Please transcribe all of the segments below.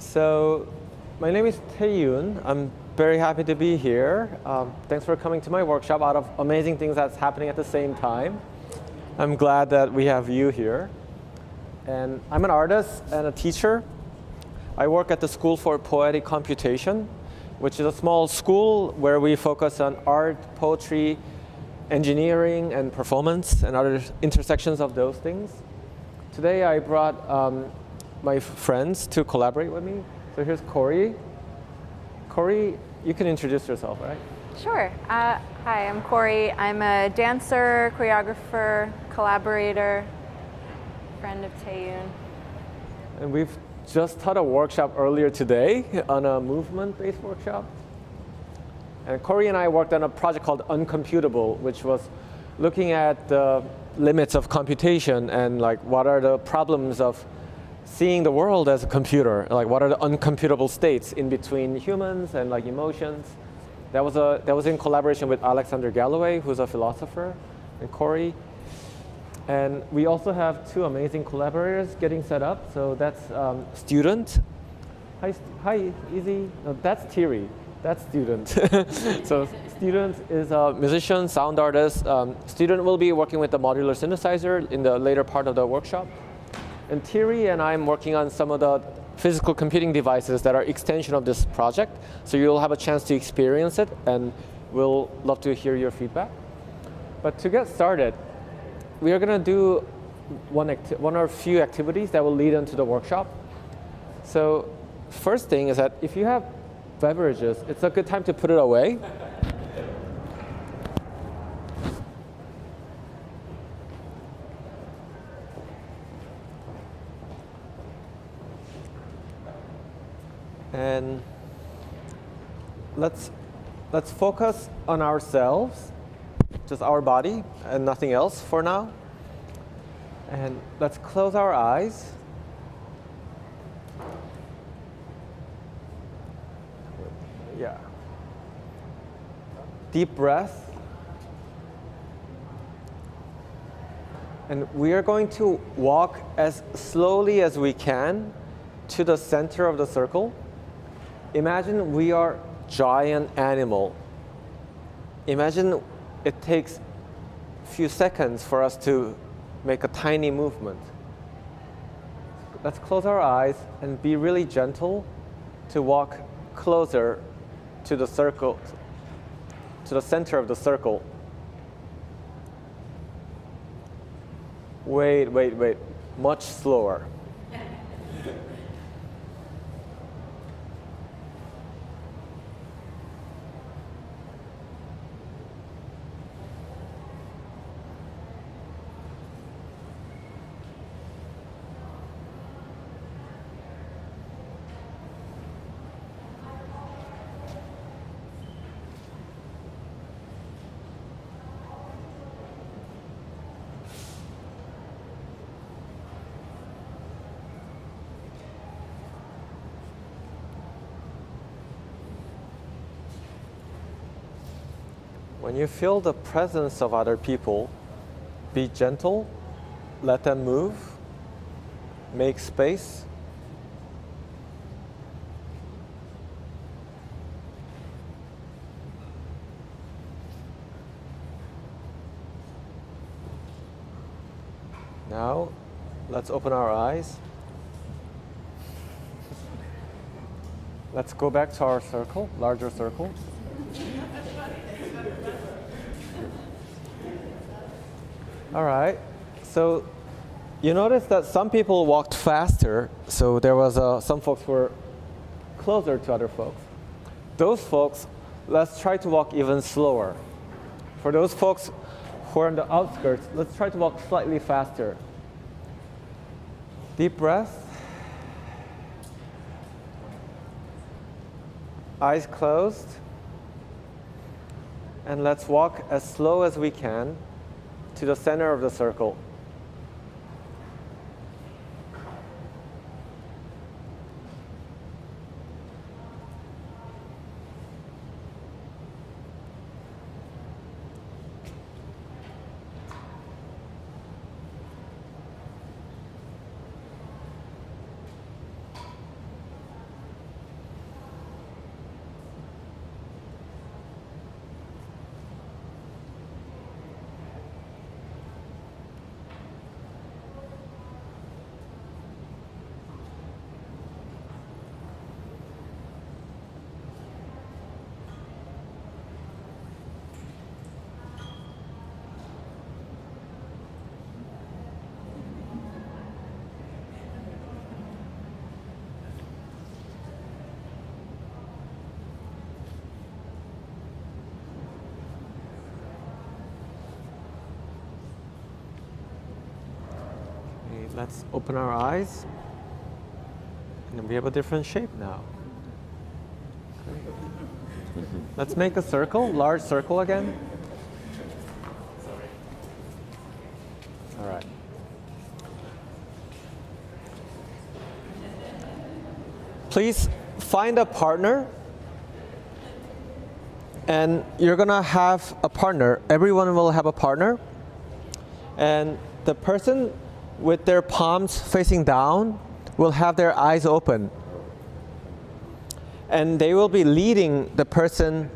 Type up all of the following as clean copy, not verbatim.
So my name is Taeyoon. I'm very happy to be here. Thanks for coming to my workshop out of amazing things that's happening at the same time. I'm glad that we have you here. And I'm an artist and a teacher. I work at the School for Poetic Computation, which is a small school where we focus on art, poetry, engineering, and performance, and other intersections of those things. Today I brought my friends to collaborate with me. So here's Cori. Cori, you can introduce yourself, right? Sure. Hi, I'm Cori. I'm a dancer, choreographer, collaborator, friend of Taeyoon. And we've just taught a workshop earlier today on a movement-based workshop. And Cori and I worked on a project called Uncomputable, which was looking at the limits of computation and like what are the problems of seeing the world as a computer, like what are the uncomputable states in between humans and like emotions. That was in collaboration with Alexander Galloway, who's a philosopher, and Cori. And we also have two amazing collaborators getting set up. So that's Student. Hi, Easy. No, that's Thierry. That's Student. So Student is a musician, sound artist. Student will be working with the modular synthesizer in the later part of the workshop. And Thierry and I am working on some of the physical computing devices that are extension of this project. So you'll have a chance to experience it, and we'll love to hear your feedback. But to get started, we are going to do one or a few activities that will lead into the workshop. So first thing is that if you have beverages, it's a good time to put it away. And let's focus on ourselves, just our body and nothing else for now. And let's close our eyes. Yeah. Deep breath. And we are going to walk as slowly as we can to the center of the circle. Imagine we are a giant animal. Imagine it takes a few seconds for us to make a tiny movement. Let's close our eyes and be really gentle to walk closer to the circle, to the center of the circle. Wait. Much slower. When you feel the presence of other people, be gentle, let them move, make space. Now, let's open our eyes. Let's go back to our circle, larger circle. All right, so you notice that some people walked faster, so there was some folks were closer to other folks. Those folks, let's try to walk even slower. For those folks who are on the outskirts, let's try to walk slightly faster. Deep breath. Eyes closed. And let's walk as slow as we can to the center of the circle. let's open our eyes. And we have a different shape now. Let's make a circle, large circle again. All right. Please find a partner. And you're going to have a partner. Everyone will have a partner. And the person with their palms facing down will have their eyes open. And they will be leading the person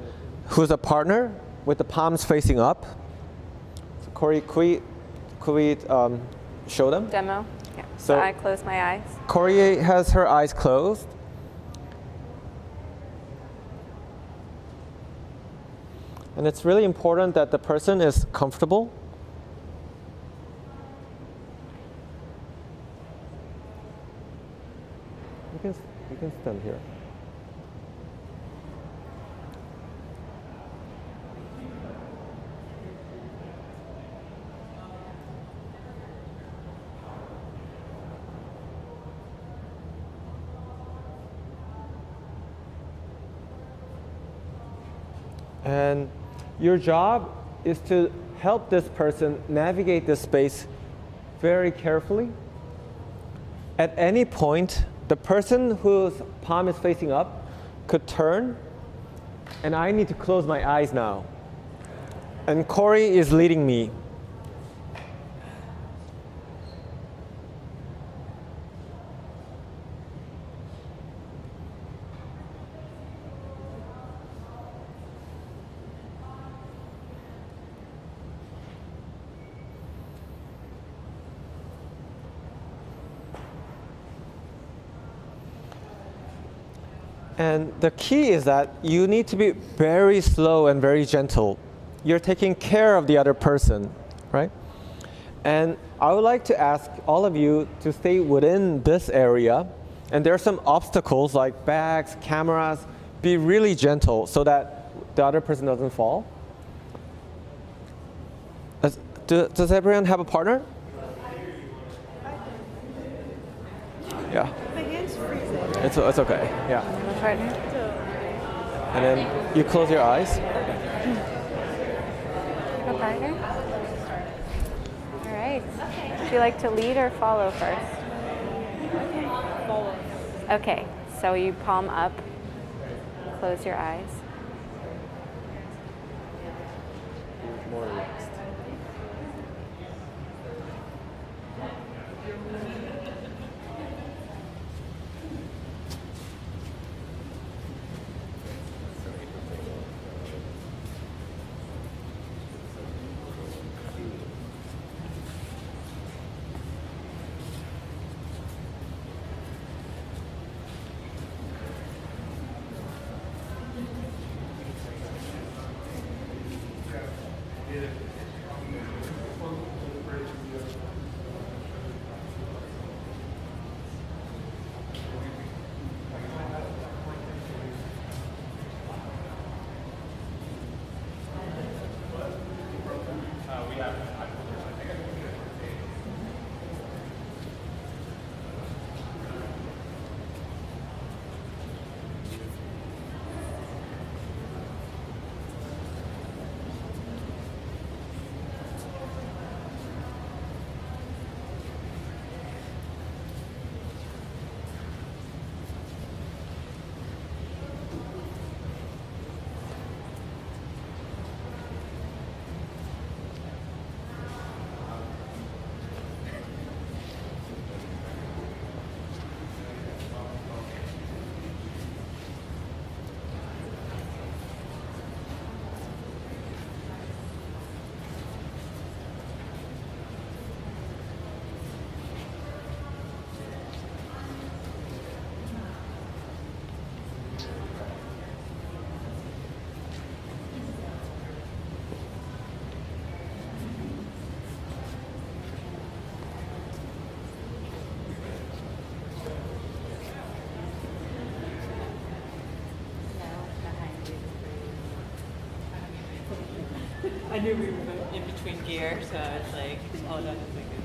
who's a partner with the palms facing up. So Cori, could we show them? Demo? Yeah. So I close my eyes. Cori has her eyes closed. And it's really important that the person is comfortable. You can stand here. And your job is to help this person navigate this space very carefully. At any point, the person whose palm is facing up could turn, and I need to close my eyes now. And Cori is leading me. And the key is that you need to be very slow and very gentle. You're taking care of the other person, right? And I would like to ask all of you to stay within this area. And there are some obstacles like bags, cameras. Be really gentle so that the other person doesn't fall. Does everyone have a partner? Yeah. My hand's freezing. It's okay, yeah. Partner? And then you close your eyes. A partner? All right. Would you like to lead or follow first? Follow. Okay, so you palm up, close your eyes. More relaxed. I knew we were in between gears, so it's like, oh, that is like good.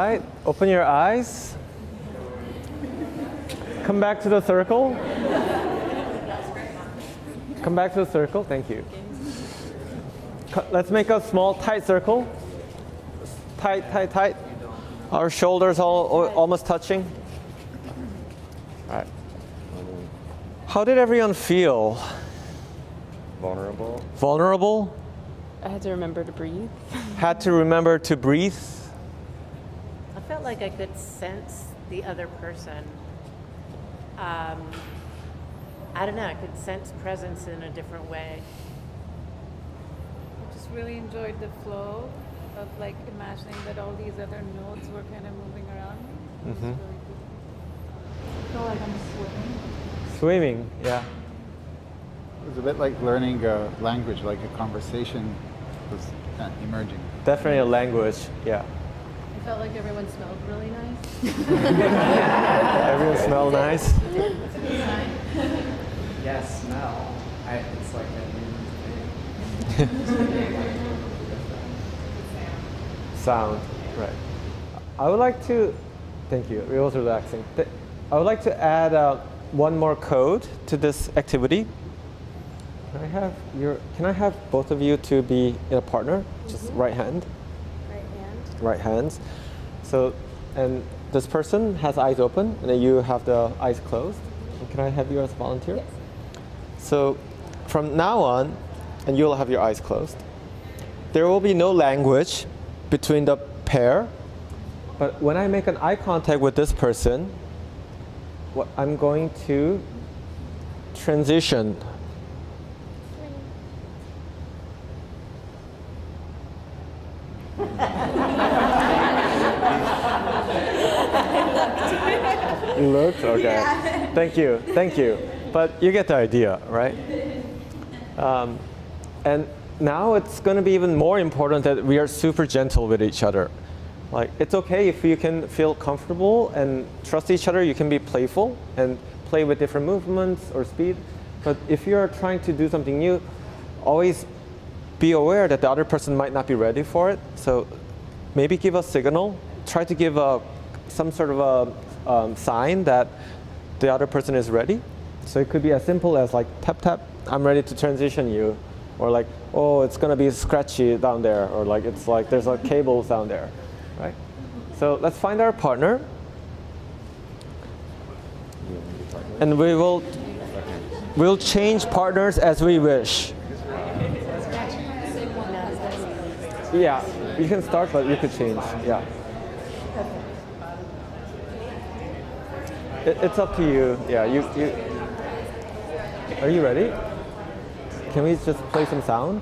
right, open your eyes. Come back to the circle. Come back to the circle, thank you. Let's make a small tight circle. Tight, tight, tight. Our shoulders almost touching. All right. How did everyone feel? Vulnerable. Vulnerable? I had to remember to breathe. Had to remember to breathe? I felt like I could sense the other person. I don't know, I could sense presence in a different way. I just really enjoyed the flow of like imagining that all these other nodes were kind of moving around me. It was really cool. I feel like I'm swimming. Swimming, yeah. It was a bit like learning a language, like a conversation was kind of emerging. Definitely a language, yeah. I felt like everyone smelled really nice. Everyone smell nice? Yes, smell. It's like a new thing. Sound, right. I would like to, thank you, it was relaxing. I would like to add one more code to this activity. Can I have both of you to be in a partner? Just right hand. Right hand. Right hands. So, and this person has eyes open, and then you have the eyes closed. And can I have you as a volunteer? Yes. So, from now on, and you'll have your eyes closed, there will be no language between the pair. But when I make an eye contact with this person, I'm going to transition. You looked? Okay. Yeah. Thank you. Thank you. But you get the idea, right? And now it's going to be even more important that we are super gentle with each other. Like, it's okay if you can feel comfortable and trust each other. You can be playful and play with different movements or speed. But if you're trying to do something new, always be aware that the other person might not be ready for it. So maybe give a signal. Try to give some sort of a sign that the other person is ready. So it could be as simple as like, tap, tap, I'm ready to transition you. Or like, oh, it's going to be scratchy down there. Or like, it's like there's a cable down there, right? So let's find our partner. And we'll change partners as we wish. Yeah, you can start, but you could change, yeah. It's up to you. Yeah, you. Are you ready? Can we just play some sound?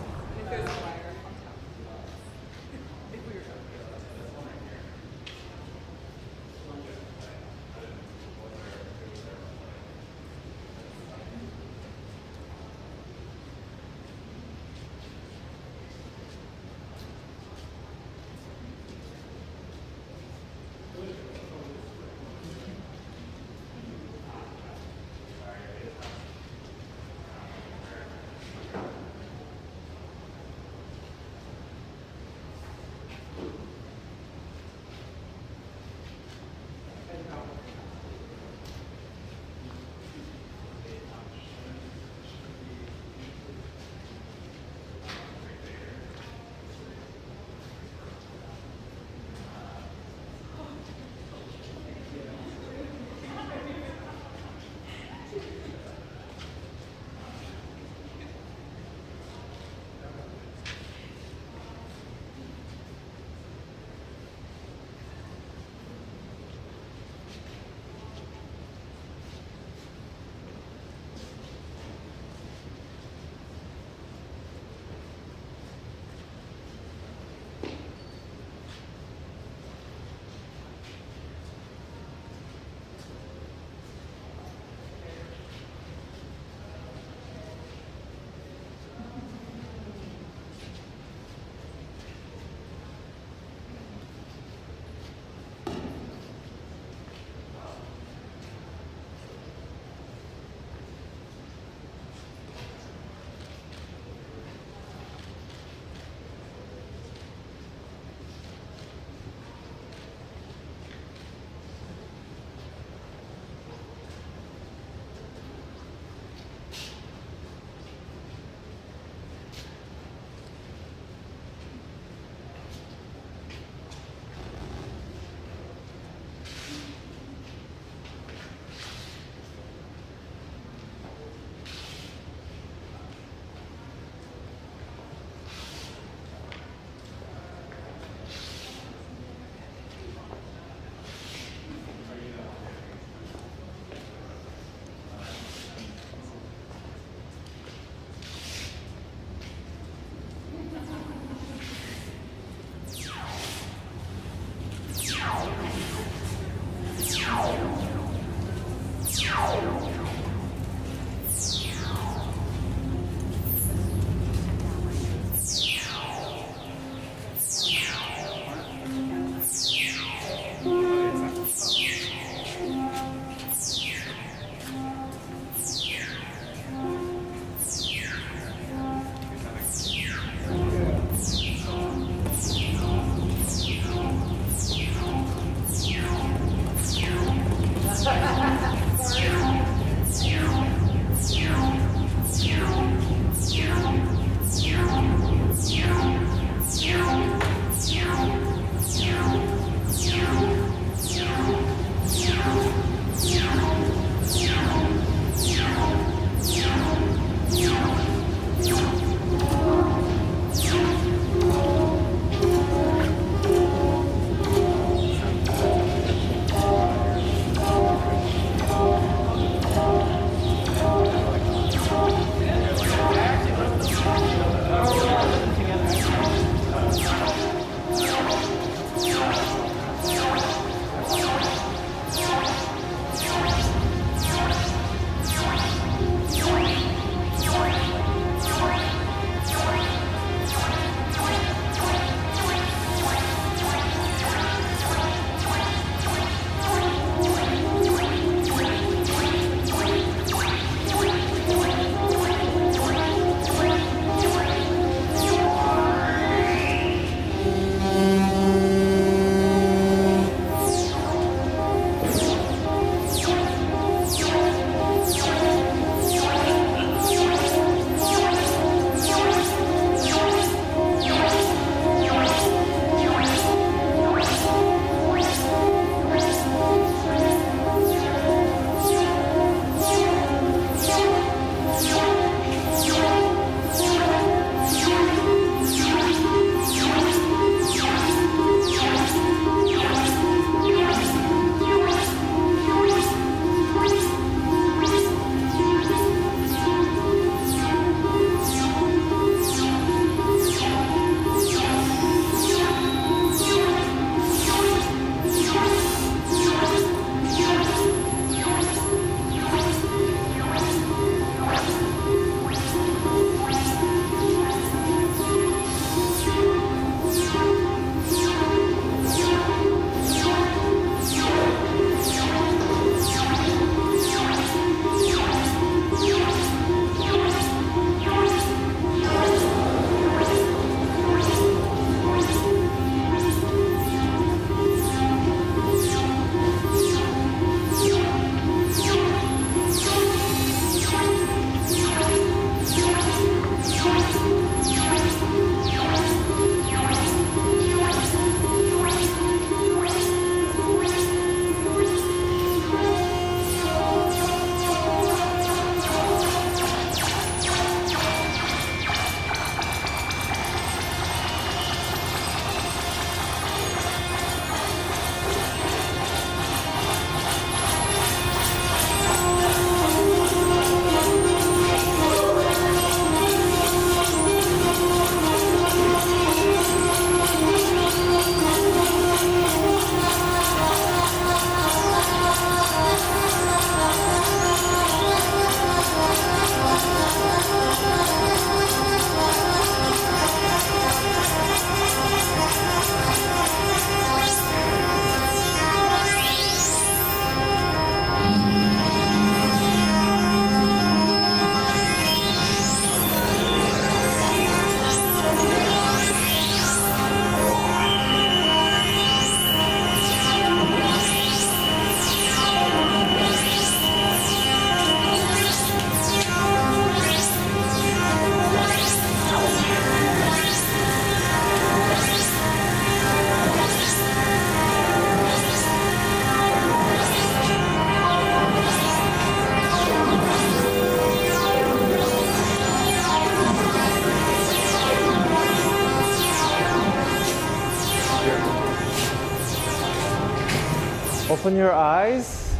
Open your eyes.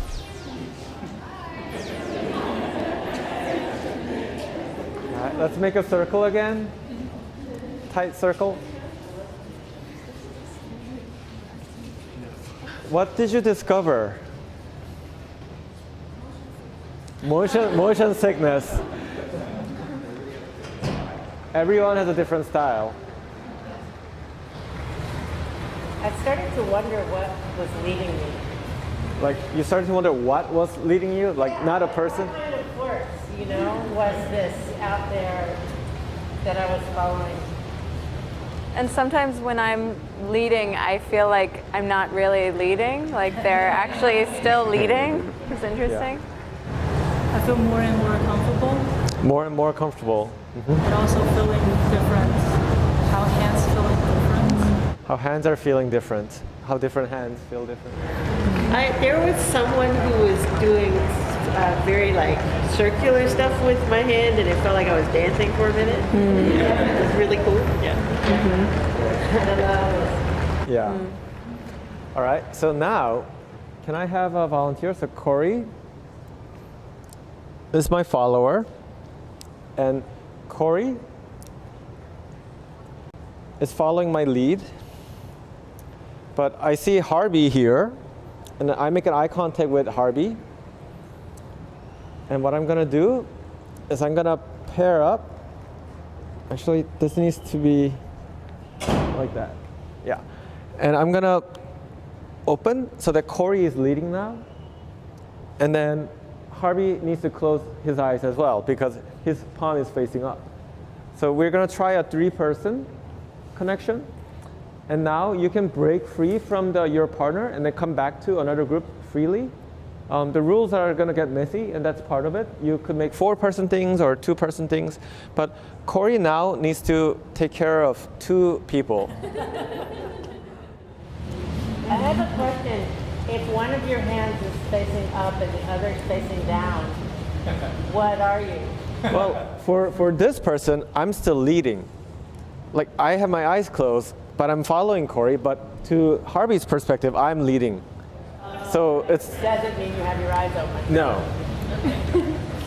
All right, let's make a circle again. Tight circle. What did you discover? Motion sickness. Everyone has a different style. I started to wonder what was leading me. Like, you started to wonder what was leading you? Like, not a person? What kind of force, was this out there that I was following? And sometimes when I'm leading, I feel like I'm not really leading, like they're actually still leading. It's interesting. I feel more and more comfortable, More and more comfortable. but also feeling different. How hands feeling different. How hands are feeling different. How different hands feel different. There was someone who was doing very circular stuff with my hand, and it felt like I was dancing for a minute. It was really cool. Yeah. Yeah. All right, so now, can I have a volunteer? So Cori is my follower, and Cori is following my lead. But I see Harvey here, and I make an eye contact with Harvey. And what I'm gonna do is I'm gonna pair up. Actually, this needs to be like that. Yeah. And I'm gonna open so that Cori is leading now. And then Harvey needs to close his eyes as well because his palm is facing up. So we're gonna try a 3-person connection. And now you can break free from your partner and then come back to another group freely. The rules are going to get messy, and that's part of it. You could make 4-person things or 2-person things. But Cori now needs to take care of 2 people. I have a question. If one of your hands is facing up and the other is facing down, what are you? Well, for this person, I'm still leading. Like, I have my eyes closed, but I'm following Cori. But to Harvey's perspective, I'm leading. So it's... Doesn't mean you have your eyes open. No.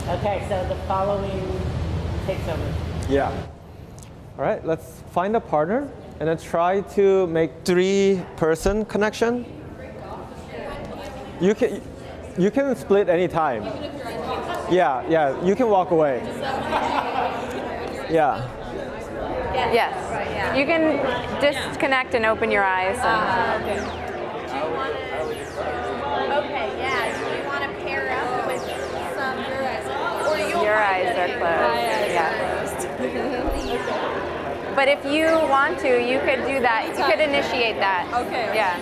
Okay, so the following takes over. Yeah. All right, let's find a partner and then try to make 3-person connection. You can split anytime. Yeah, you can walk away. Yeah. Yes. You can disconnect and open your eyes. Okay, yeah. Do you want to pair up with some your eyes? Or Your eyes are closed. Yeah. But if you want to, you could do that. You could initiate that. Okay. Yeah.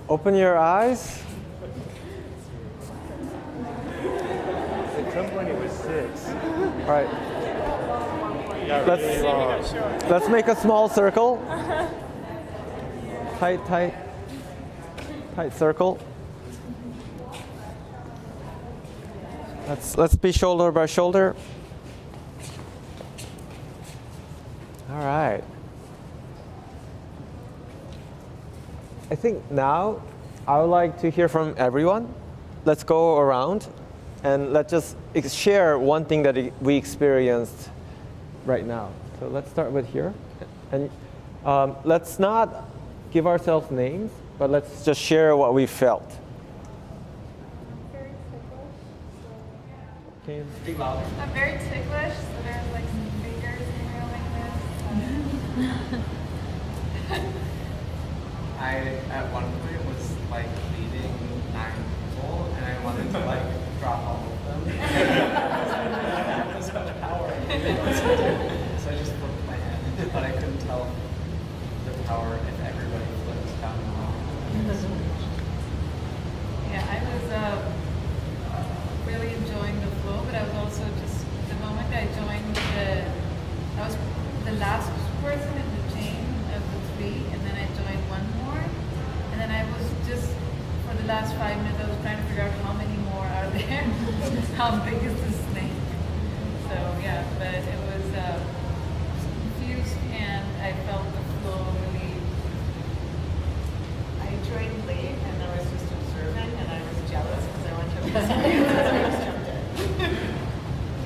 Open your eyes. It took when he was 6. All right. Got really long. Let's make a small circle. Tight, tight, tight circle. Let's be shoulder by shoulder. All right. I think now I would like to hear from everyone. Let's go around and let's just share one thing that we experienced right now. So let's start with here. And let's not give ourselves names, but let's just share what we felt. Okay. I'm very ticklish, so there's like some fingers in here like this. I, at one point, was like leading 9 people, and I wanted to like drop all of them. So much power. So I just flipped my hand, but I couldn't tell the power if everybody flipped down the wall. Yeah, I was really enjoying the flow, but I was also just, the moment I joined I was the last person in the chain of the 3, and then I joined one more, and then I was just, for the last 5 minutes, I was trying to figure out how many more are there, how big is the snake. So yeah, but it was confused, and I felt the flow really. I joined late and I was just observing and I was jealous because I went to a presentation.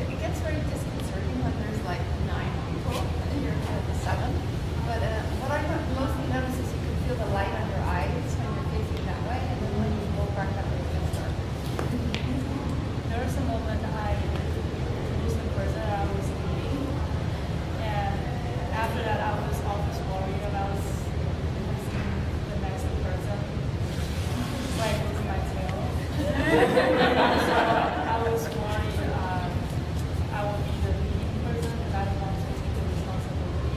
It gets very disconcerting when there's like 9 people and you're at the 7th. But what I mostly noticed is you can feel the light on your eyes when you're facing that way, and then when you go back up, it gets darker. There was a moment I introduced the person I was leading, and after that I was always worried about losing the next person. Like losing my tail. So I was worried I would be the leading person, and I don't want to take the responsibility.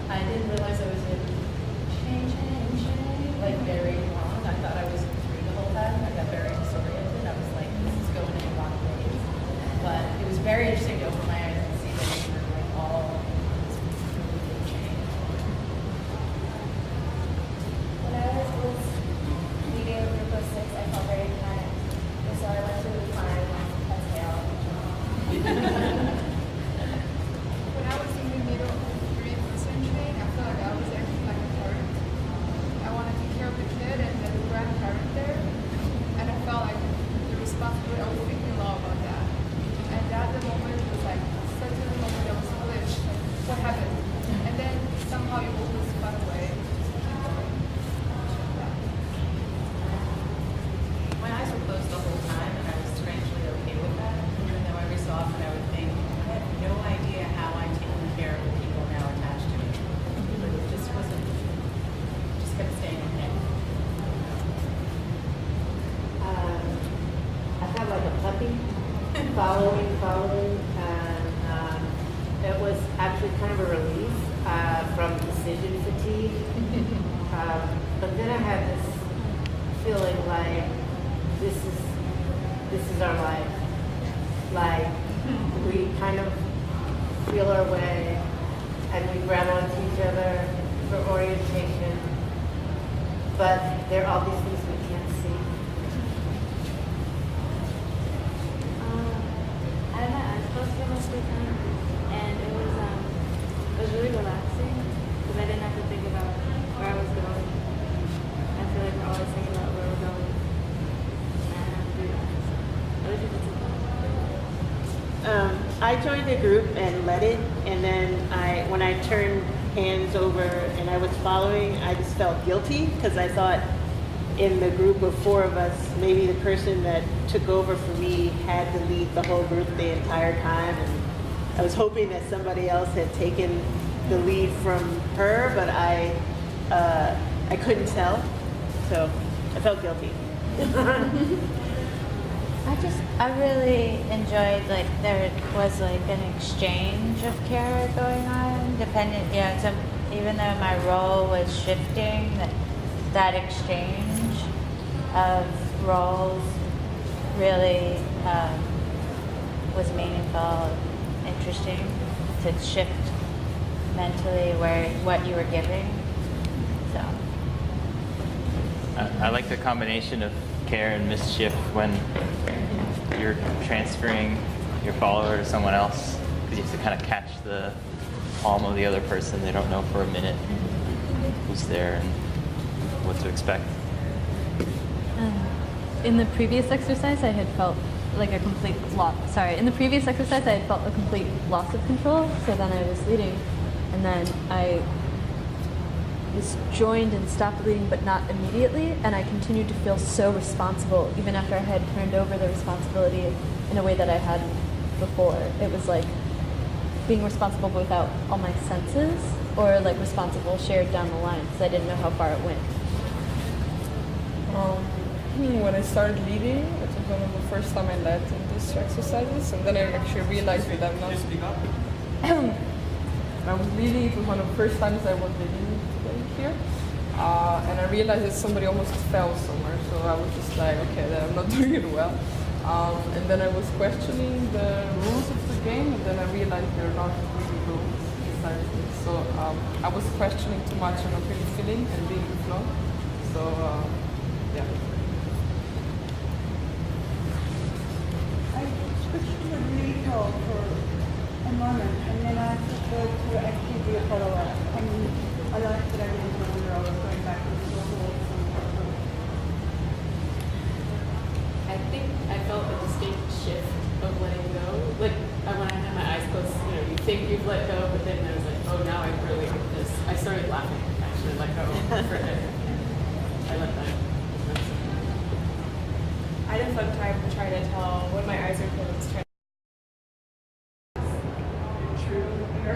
I didn't realize I was in change, like very long. I thought I was in 3 the whole time. I got very disoriented. I was like, this is going in a lot of ways. But it was very interesting to open my eyes and see that we were like all really change. When I was leading a group of 6, I felt very kind. And so I went to find a tail. When I was in the middle of the 3 chain, I felt like I was acting like a parent. I wanted to take care of the kid and the grandparent there, and I felt like the responsibility. I was thinking a lot about that, and that the moment was like such a moment that was glitch. Like, what happened? And then somehow you always got away. My eyes were closed the whole time and I was strangely okay with that. Even though every so often I would think, I have no idea how I'm taking care of the people now attached to me. But it just wasn't, just kept staying okay. I had like a puppy following, and it was actually kind of a relief from decision fatigue. But then I had this feeling like this is our life. Like we kind of feel our way and we grab onto each other for orientation, but there are all these things we can't see. I had my eyes closed for most of the time, and it was really relaxing. I joined a group and led it, and then when I turned hands over and I was following, I just felt guilty because I thought in the group of 4 of us, maybe the person that took over for me had to lead the whole group the entire time, and I was hoping that somebody else had taken the lead from her, but I couldn't tell, so I felt guilty. I really enjoyed, like, there was like an exchange of care going on, so even though my role was shifting, that exchange of roles really was meaningful, interesting to shift mentally what you were giving. So I like the combination of care and mischief when you're transferring your follower to someone else, because you have to kind of catch the palm of the other person. They don't know for a minute who's there and what to expect. In the previous exercise, I had felt like a complete loss. In the previous exercise, I had felt a complete loss of control. So then I was leading, and then I was joined and stopped leading, but not immediately. And I continued to feel so responsible, even after I had turned over the responsibility in a way that I hadn't before. It was like being responsible without all my senses, or like responsible shared down the line, because I didn't know how far it went. When I started leading, it was one of the first time I led in these exercises, and then I actually realized that I'm not. I was leading. It was one of the first times I was leading here, and I realized that somebody almost fell somewhere. So I was just like, okay, I'm not doing it well. And then I was questioning the rules of the game, and then I realized they're not really rules entirely. So I was questioning too much and not really feeling and being in flow. So yeah. I switched to a lead role for a moment, and then I preferred to actually be a follower. And I liked that I didn't remember I was going back into the halls and I think I felt a distinct shift of letting go. Like when I had my eyes closed, you think you've let go, but then I was like, oh, now I've really got this. I started laughing, actually, let go for a bit. I let that. I just love trying to tell when my eyes are closed. Or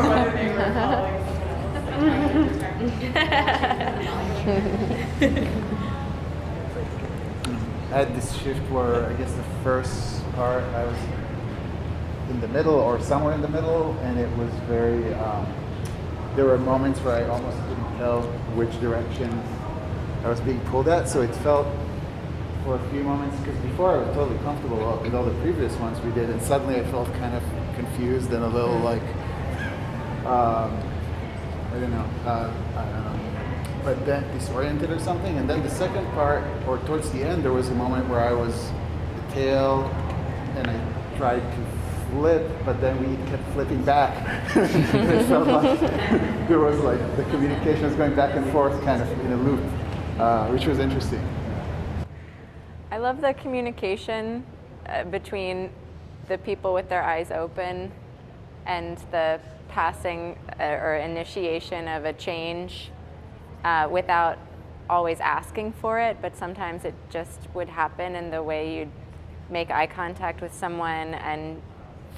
whether they were following someone else. I had this shift where I guess the first part I was in the middle or somewhere in the middle, and it was very, there were moments where I almost couldn't tell which direction I was being pulled at, so it felt for a few moments, because before I was totally comfortable with all the previous ones we did, and suddenly I felt kind of confused and a little like, I don't know, but then disoriented or something. And then the second part, or towards the end, there was a moment where I was the tail, and I tried to flip, but then we kept flipping back. It felt like there was like the communication was going back and forth, kind of in a loop, which was interesting. I love the communication between the people with their eyes open and the passing or initiation of a change without always asking for it, but sometimes it just would happen in the way you'd make eye contact with someone and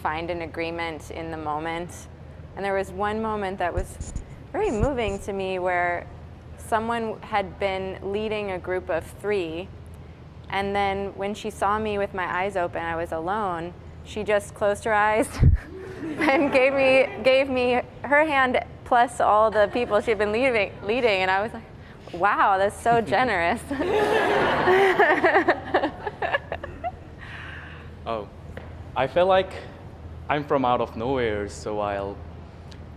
find an agreement in the moment. And there was one moment that was very moving to me where someone had been leading a group of 3, and then when she saw me with my eyes open, I was alone, she just closed her eyes and gave me her hand plus all the people she'd been leading, and I was like, wow, that's so generous. Oh, I feel like I'm from out of nowhere, so while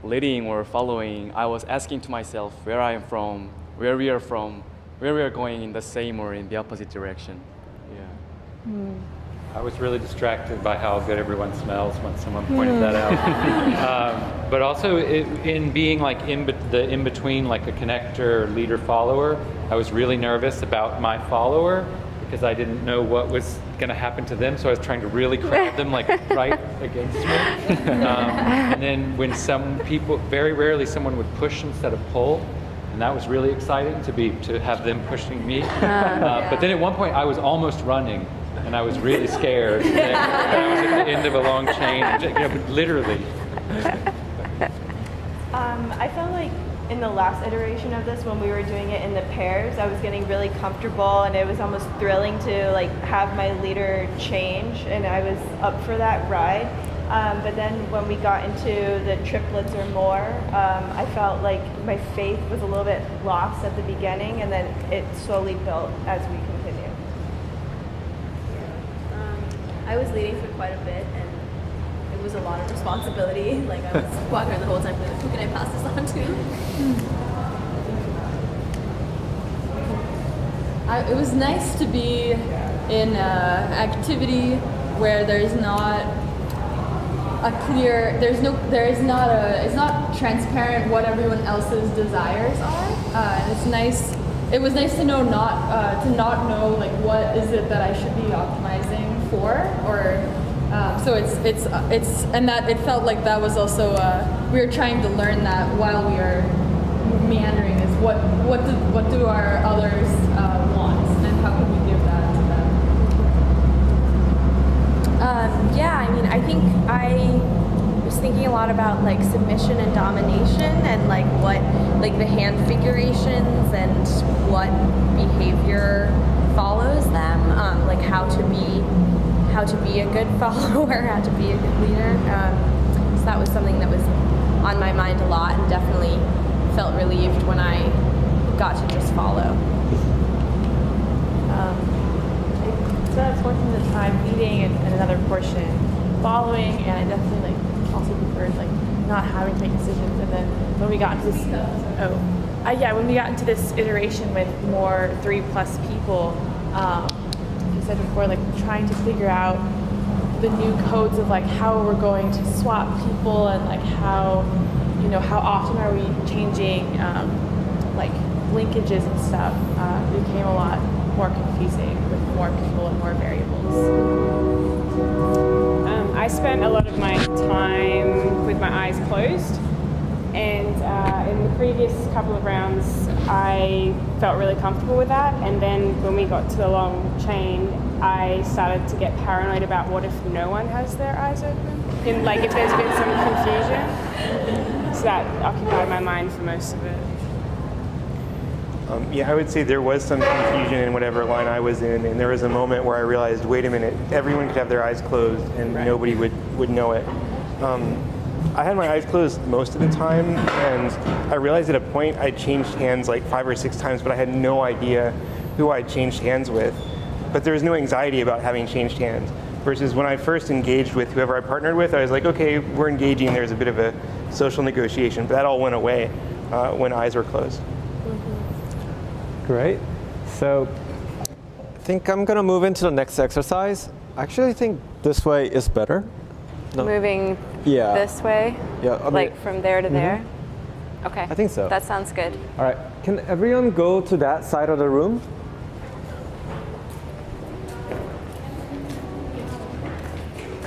leading or following, I was asking to myself where I am from, where we are from, where we are going in the same or in the opposite direction. Yeah. I was really distracted by how good everyone smells when someone pointed that out. But also in being like in between, like a connector, leader, follower, I was really nervous about my follower because I didn't know what was going to happen to them. So I was trying to really crowd them like right against me. And then when some people, very rarely someone would push instead of pull. And that was really exciting to have them pushing me. But then at one point I was almost running and I was really scared. And I was at the end of a long chain, but literally. I felt like in the last iteration of this, when we were doing it in the pairs, I was getting really comfortable and it was almost thrilling to like have my leader change, and I was up for that ride. But then when we got into the triplets or more, I felt like my faith was a little bit lost at the beginning, and then it slowly built as we continued. I was leading for quite a bit, and it was a lot of responsibility. Like I was walking around the whole time, like, who can I pass this on to? It was nice to be in an activity where there's not a clear, it's not transparent what everyone else's desires are. And it's nice. It was nice to know to not know like what is it that I should be optimizing for, or so it's and that it felt like that was also we were trying to learn that while we are meandering, is what do our others want, and how can we give that to them? Yeah, I mean, I think I was thinking a lot about like submission and domination, and like what, like the hand figurations and what behavior follows them, like how to be a good follower, how to be a good leader. So that was something that was on my mind a lot, and definitely felt relieved when I got to just follow. So that's portion of the time leading and another portion following, and I definitely like also preferred like not having to make decisions. And then when we got into this, when we got into this iteration with more 3+ people, like you said before, like trying to figure out the new codes of like how we're going to swap people, and like how often are we changing like linkages and stuff. Became a lot more confusing with more people and more variables. I spent a lot of my time with my eyes closed, and in the previous couple of rounds I felt really comfortable with that, and then when we got to the long chain I started to get paranoid about what if no one has their eyes open, and like if there's been some confusion. So that occupied my mind for most of it. I would say there was some confusion in whatever line I was in, and there was a moment where I realized, wait a minute, everyone could have their eyes closed and nobody would know it. I had my eyes closed most of the time, and I realized at a point I changed hands like 5 or 6 times, but I had no idea who I changed hands with. But there was no anxiety about having changed hands. Versus when I first engaged with whoever I partnered with, I was like, okay, we're engaging, there's a bit of a social negotiation, but that all went away when eyes were closed. Great. So I think I'm going to move into the next exercise. Actually, I think this way is better. No. Moving this way? Yeah. I mean, like from there to there? Okay. I think so. That sounds good. All right. Can everyone go to that side of the room?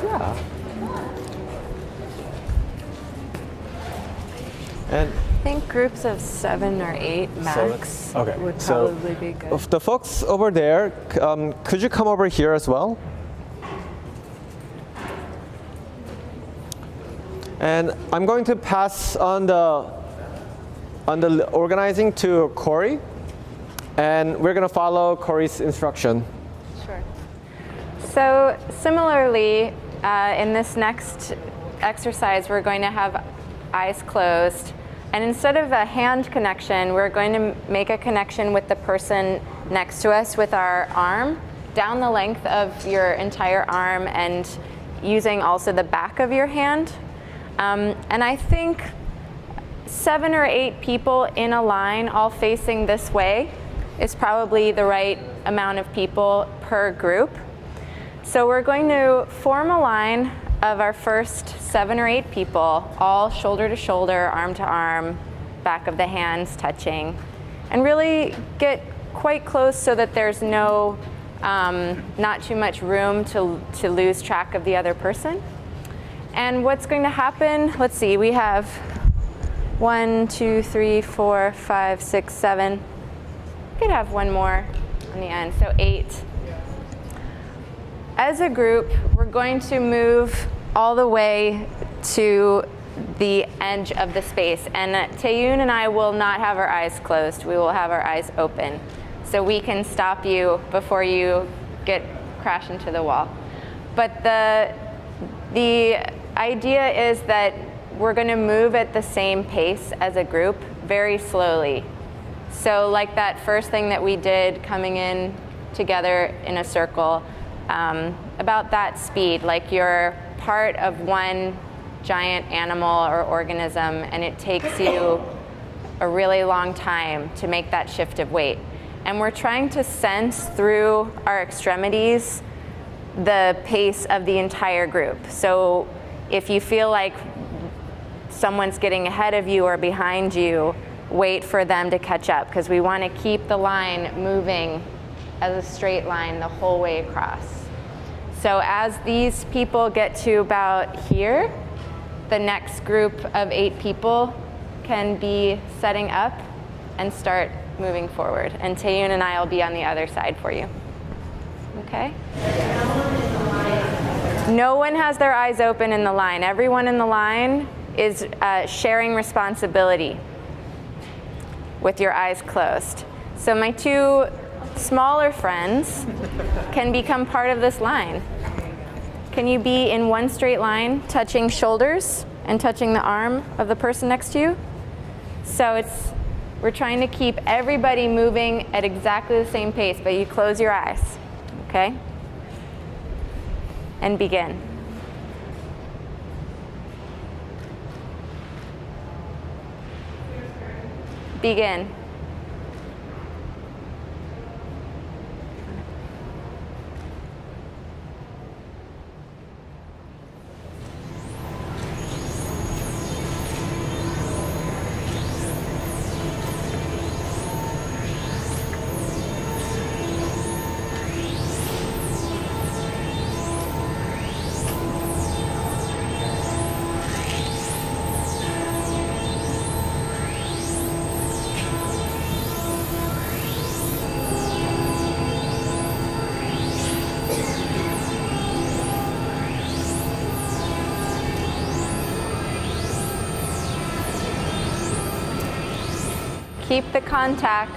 Yeah. And I think groups of 7 or 8 max would probably be good. The folks over there, could you come over here as well? And I'm going to pass on the organizing to Cori, and we're going to follow Cori's instruction. Sure. So similarly, in this next exercise, we're going to have eyes closed. And instead of a hand connection, we're going to make a connection with the person next to us with our arm, down the length of your entire arm, and using also the back of your hand. And I think 7 or 8 people in a line all facing this way is probably the right amount of people per group. So we're going to form a line of our first 7 or 8 people, all shoulder to shoulder, arm to arm, back of the hands touching, and really get quite close so that there's no not too much room to lose track of the other person. And what's going to happen, let's see, we have 1, 2, 3, 4, 5, 6, 7. We could have one more on the end, so 8. As a group, we're going to move all the way to the edge of the space. And Taeyoon and I will not have our eyes closed. We will have our eyes open. So we can stop you before you crash into the wall. But the idea is that we're going to move at the same pace as a group, very slowly. So like that first thing that we did, coming in together in a circle, about that speed, like you're part of one giant animal or organism, and it takes you a really long time to make that shift of weight. And we're trying to sense through our extremities the pace of the entire group. So if you feel like someone's getting ahead of you or behind you, wait for them to catch up, because we want to keep the line moving as a straight line the whole way across. So as these people get to about here, the next group of 8 people can be setting up and start moving forward. And Taeyoon and I will be on the other side for you. Okay? No one has their eyes open in the line. Everyone in the line is sharing responsibility with your eyes closed. So my 2 smaller friends can become part of this line. Can you be in one straight line, touching shoulders and touching the arm of the person next to you? So we're trying to keep everybody moving at exactly the same pace, but you close your eyes, okay? And begin. Begin. Keep the contact.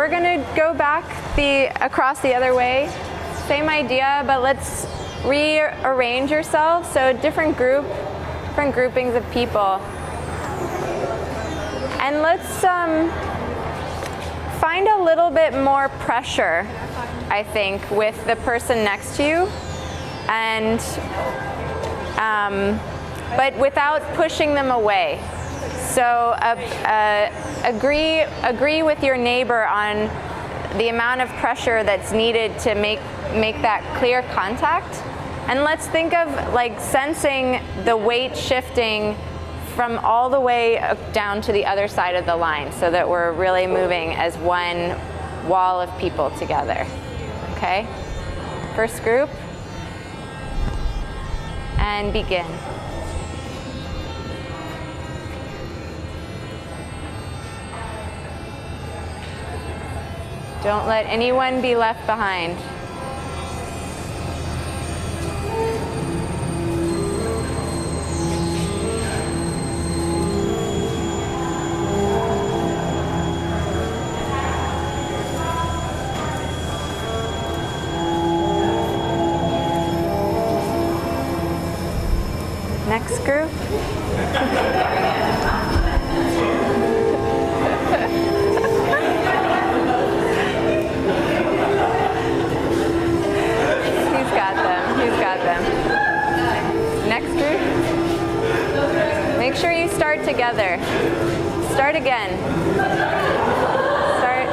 we're gonna go back across the other way. Same idea, but let's rearrange yourselves. So different groupings of people. And let's find a little bit more pressure, I think, with the person next to you, and but without pushing them away. So agree with your neighbor on the amount of pressure that's needed to make that clear contact. And let's think of like sensing the weight shifting from all the way down to the other side of the line, so that we're really moving as one wall of people together. Okay? First group. And begin. Don't let anyone be left behind. Next group. He's got them. Next group. Make sure you start together. Start again. Start.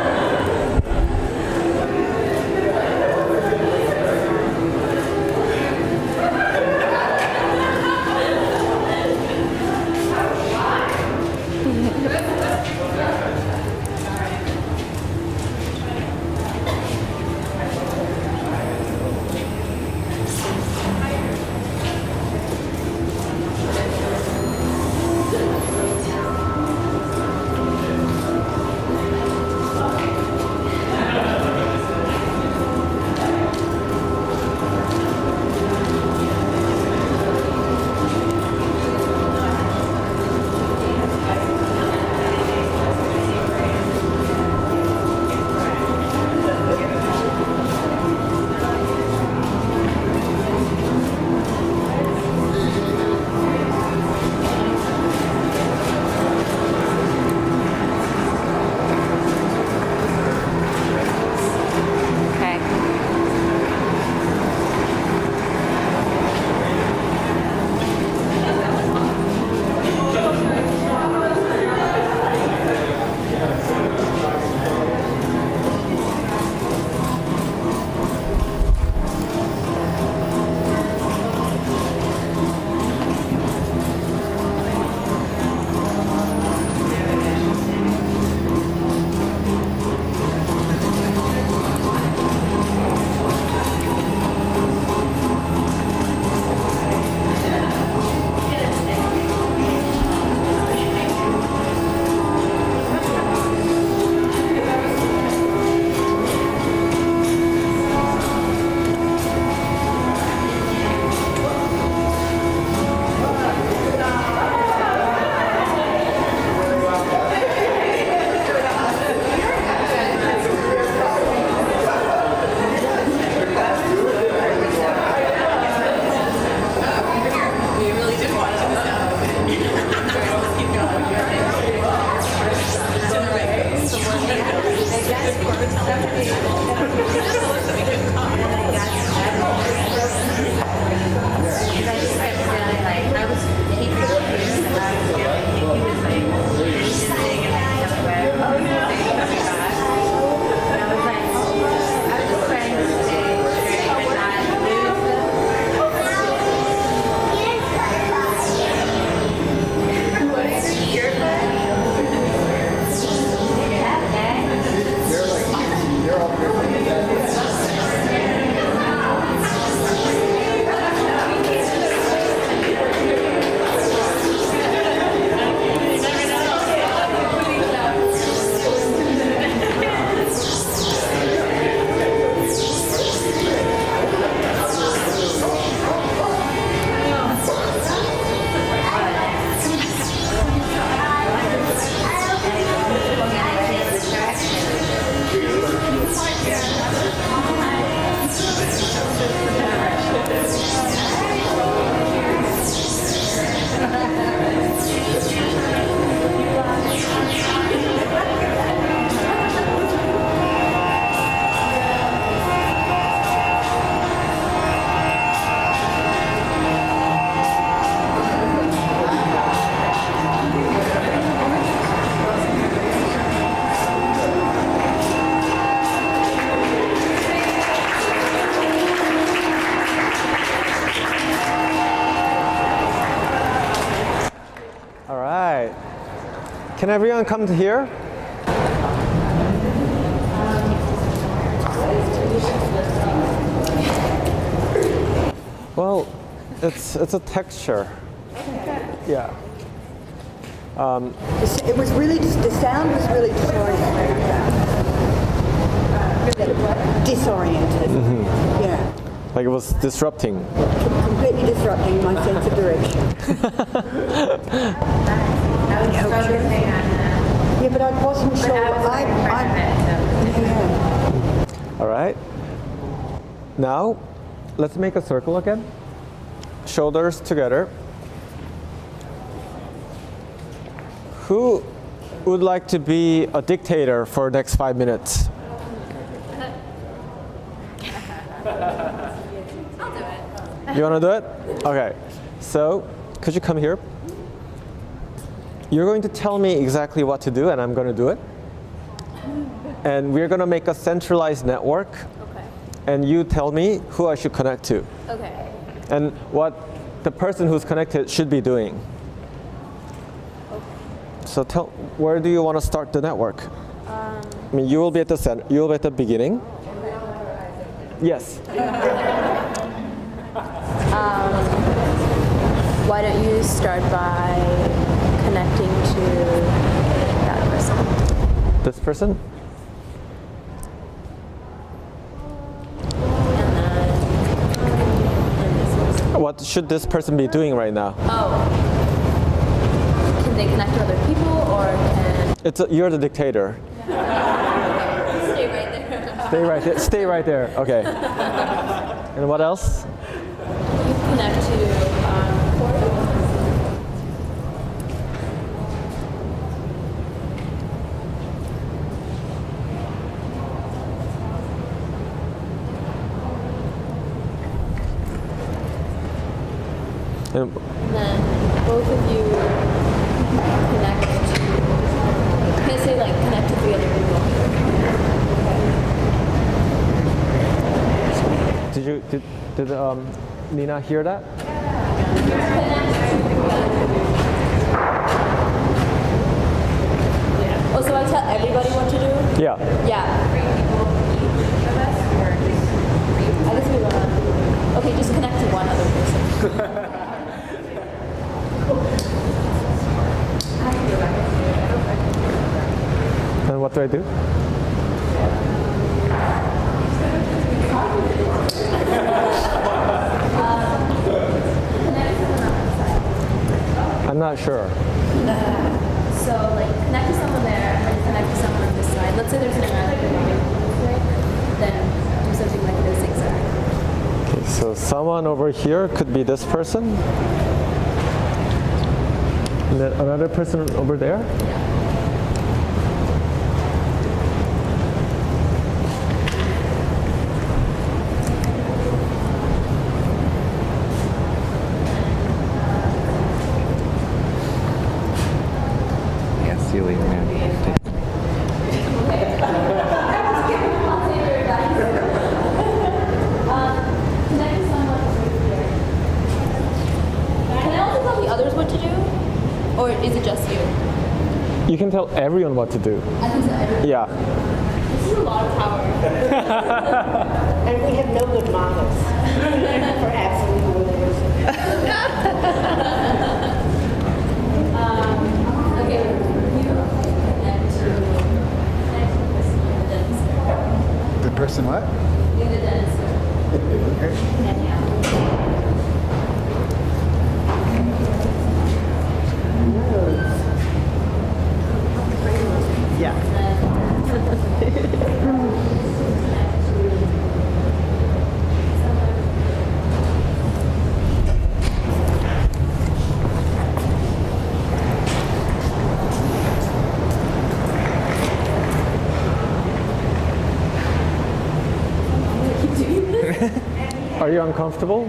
Can everyone come to here? Well, it's a texture. Yeah. It was really, the sound was really disorienting. Disoriented. Yeah. Like it was disrupting. Completely disrupting my sense of direction. Yeah, but I wasn't sure. Yeah. All right. Now, let's make a circle again. Shoulders together. Who would like to be a dictator for the next 5 minutes? I'll do it. You want to do it? Okay. So, could you come here? You're going to tell me exactly what to do, and I'm going to do it. And we're going to make a centralized network. Okay. And you tell me who I should connect to. Okay. And what the person who's connected should be doing. So tell, where do you want to start the network? I mean, you will be at the center. You will be at the beginning. Yes. Why don't you start by connecting to that person? This person? What should this person be doing right now? Oh. Can they connect to other people or can... You're the dictator. Stay right there. Stay right there. Stay right there. Okay. And what else? You connect to Cori. And then both of you connect to, can I say like connect to 3 other people? Did Nina hear that? Oh, so I tell everybody what to do? Yeah. Yeah. I guess we want to, okay, just connect to one other person. And what do I do? I'm not sure. So, like, connect to someone there, and then connect to someone on this side. Let's say there's an imaginary line, then do something like this exact. Okay, so someone over here could be this person. And then another person over there? Yeah, see you later, man. Can I also tell the others what to do? Or is it just you? You can tell everyone what to do. I can tell everyone. Yeah. This is a lot of power. And we have no good models for absolute rulers. Okay, you connect to the person in the dentist. The person what? In the dentist. Yeah. Are you uncomfortable?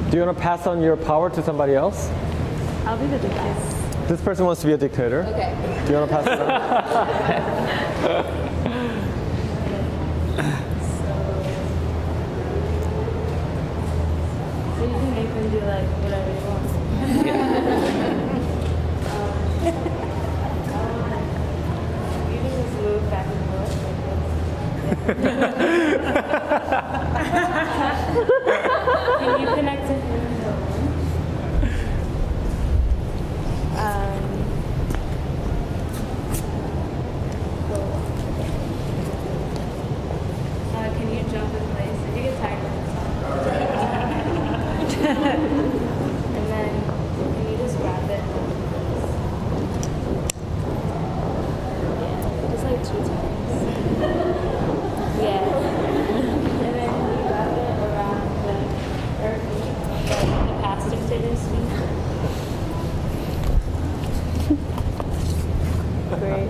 Do you want to pass on your power to somebody else? I'll be the dictator. This person wants to be a dictator. Okay. Do you want to pass it on? So you think you can do like whatever you want? Can you connect to him? Can you jump in place? If you get tired of and then can you just grab it? Yeah, just like 2 times. Yeah. And then you grab it around her feet, the pastor to his feet. Great.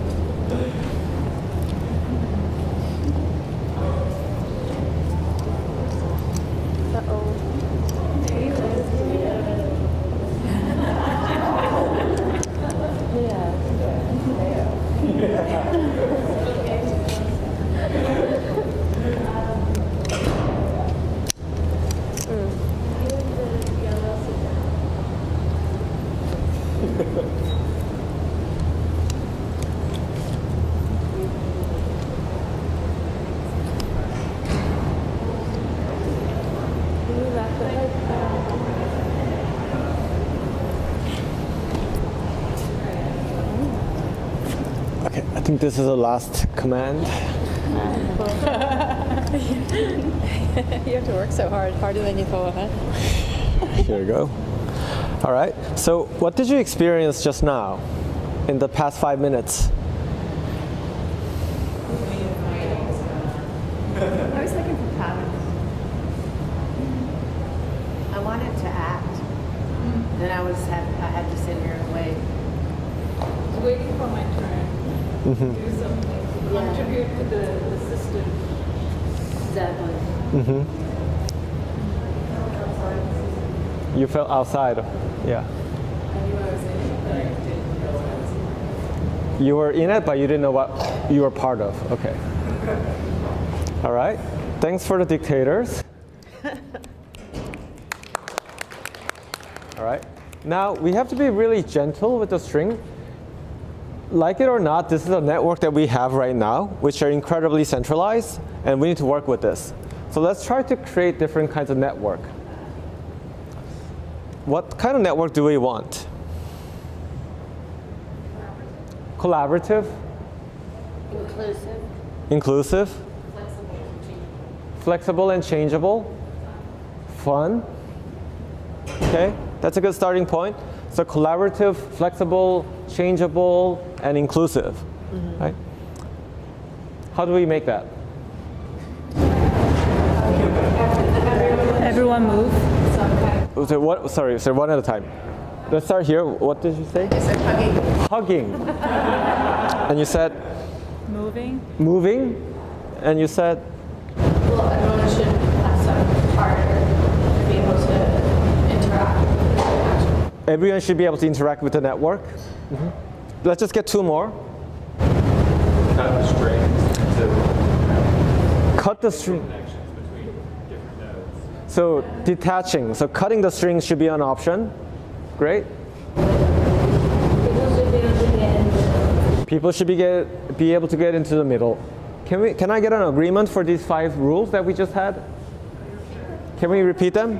Okay, I think this is the last command. You have to work so hard, harder than you thought. Here we go. All right, so what did you experience just now in the past 5 minutes? I was looking for patterns. I wanted to act. Then I had to sit here and wait. I was waiting for my turn to do something, to contribute to the system. Exactly. You felt outside. Yeah. You were in it, but you didn't know what you were part of. Okay. All right. Thanks for the dictators. All right. Now, we have to be really gentle with the string. Like it or not, this is a network that we have right now, which are incredibly centralized, and we need to work with this. So let's try to create different kinds of network. What kind of network do we want? Collaborative? Inclusive. Inclusive? Flexible and changeable? Fun? Okay, that's a good starting point. So collaborative, flexible, changeable, and inclusive, right? How do we make that? Everyone move. So what, sorry, one at a time. Let's start here. What did you say? I said hugging. Hugging. And you said? Moving. Moving. And you said? Well, everyone should have some partner to be able to interact with the action. Everyone should be able to interact with the network. Let's just get 2 more. Cut the strings to Cut the string. connections between different nodes. So detaching. So cutting the strings should be an option. Great. People should be able to get into the middle. Can I get an agreement for these 5 rules that we just had? Can we repeat them?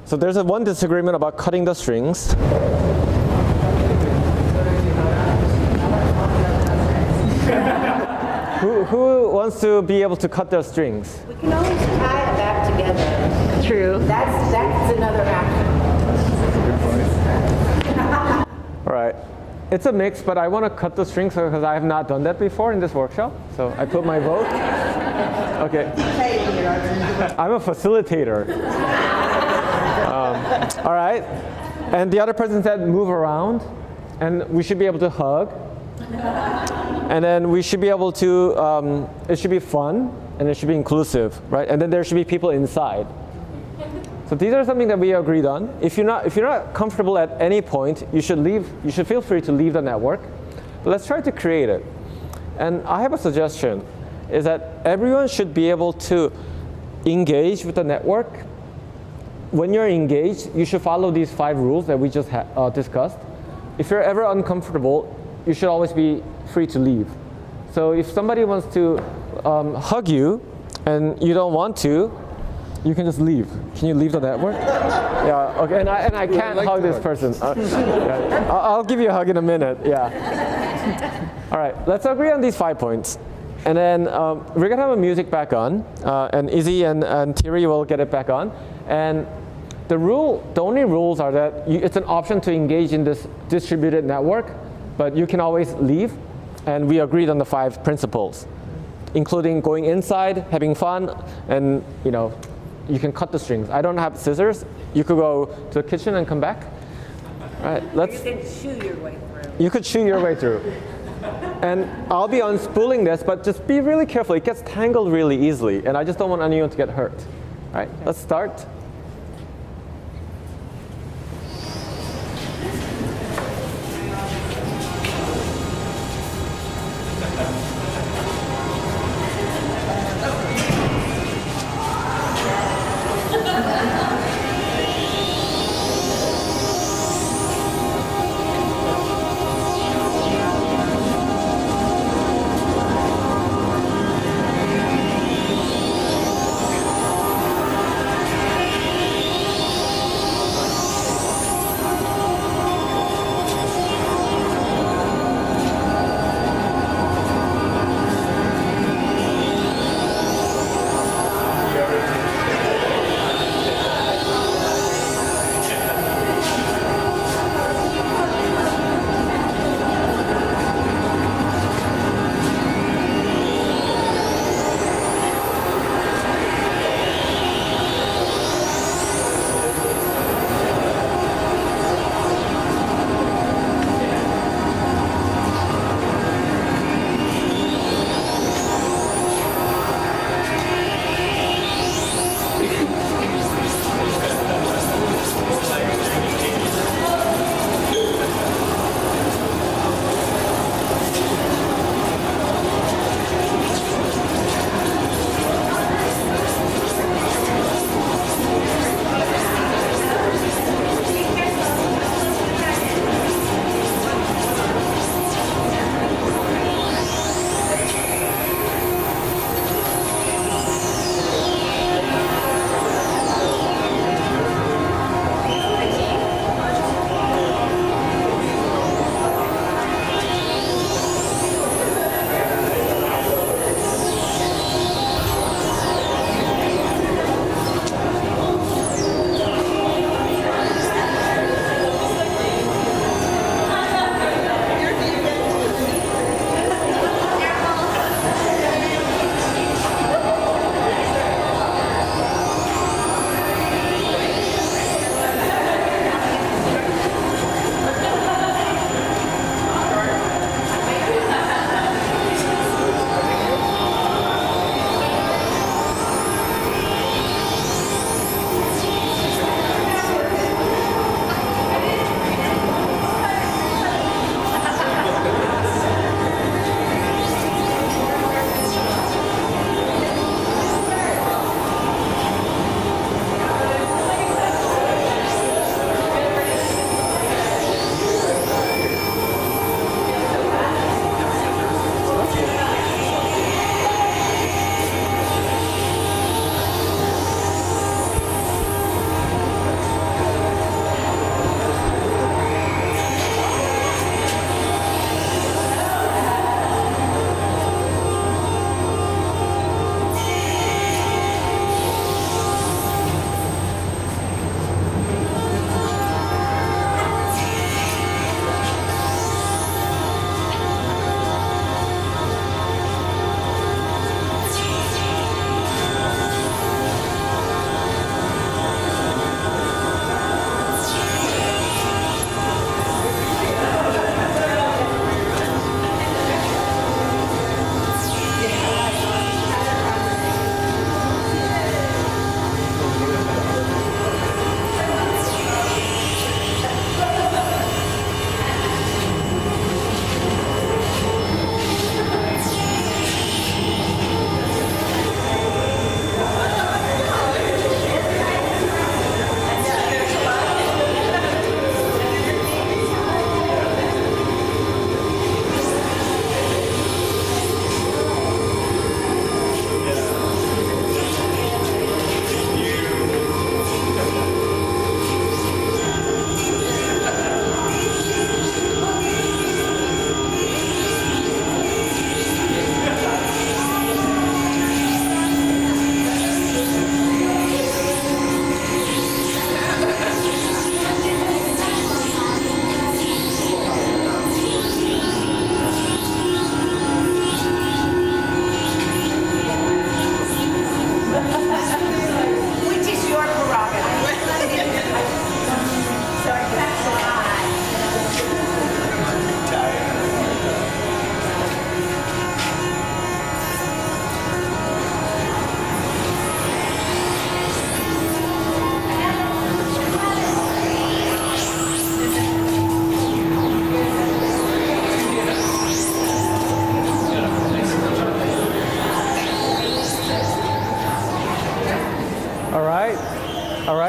So there's one disagreement about cutting the strings. Who wants to be able to cut their strings? We can always tie it back together. True. That's another action. All right. It's a mix, but I want to cut the strings because I have not done that before in this workshop. So I put my vote. Okay. I'm a facilitator. All right. And the other person said move around. And we should be able to hug. And then we should be able to, it should be fun. And it should be inclusive, right? And then there should be people inside. So these are something that we agreed on. If you're not comfortable at any point, you should leave. You should feel free to leave the network. But let's try to create it. And I have a suggestion: is that everyone should be able to engage with the network. When you're engaged, you should follow these 5 rules that we just discussed. If you're ever uncomfortable, you should always be free to leave. So if somebody wants to hug you and you don't want to, you can just leave. Can you leave the network? Yeah, okay, and I can't hug this person. Yeah. I'll give you a hug in a minute, yeah. All right, let's agree on these 5 points. And then we're gonna have a music back on, and Izzy and Thierry will get it back on. And the only rules are that it's an option to engage in this distributed network, but you can always leave. And we agreed on the 5 principles, including going inside, having fun, and you can cut the strings. I don't have scissors. You could go to the kitchen and come back. All right, let's. You can chew your way through. You could chew your way through. And I'll be unspooling this, but just be really careful. It gets tangled really easily, and I just don't want anyone to get hurt. All right, let's start.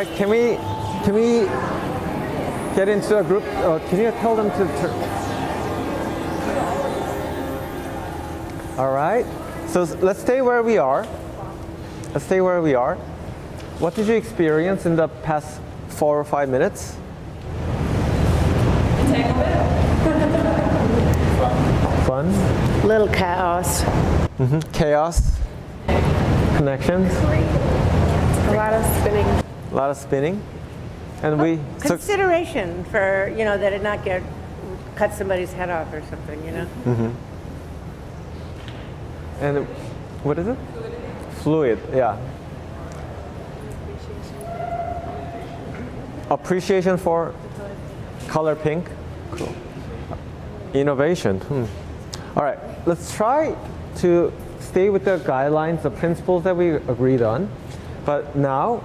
right, can we get into a group? Can you tell them to turn? All right, so let's stay where we are. Let's stay where we are. What did you experience in the past 4 or 5 minutes? Fun. Little chaos. Chaos. Connections. A lot of spinning. A lot of spinning. And we Consideration for, that it not cut somebody's head off or something, And what is it? Fluid, yeah. Appreciation for color pink. Cool. Innovation. All right, let's try to stay with the guidelines, the principles that we agreed on. But now,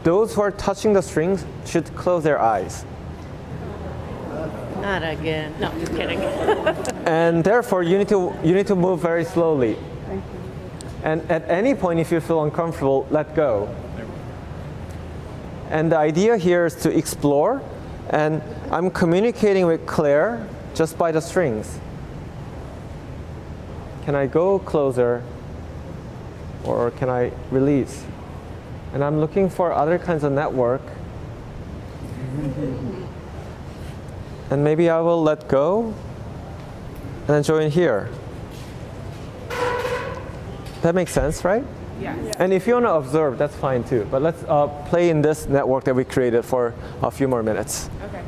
those who are touching the strings should close their eyes. Not again. No, just kidding. And therefore, you need to move very slowly. Thank you. And at any point, if you feel uncomfortable, let go. And the idea here is to explore. And I'm communicating with Claire just by the strings. Can I go closer? Or can I release? And I'm looking for other kinds of network. And maybe I will let go and then join here. That makes sense, right? Yeah. And if you want to observe, that's fine too. But let's play in this network that we created for a few more minutes. Okay.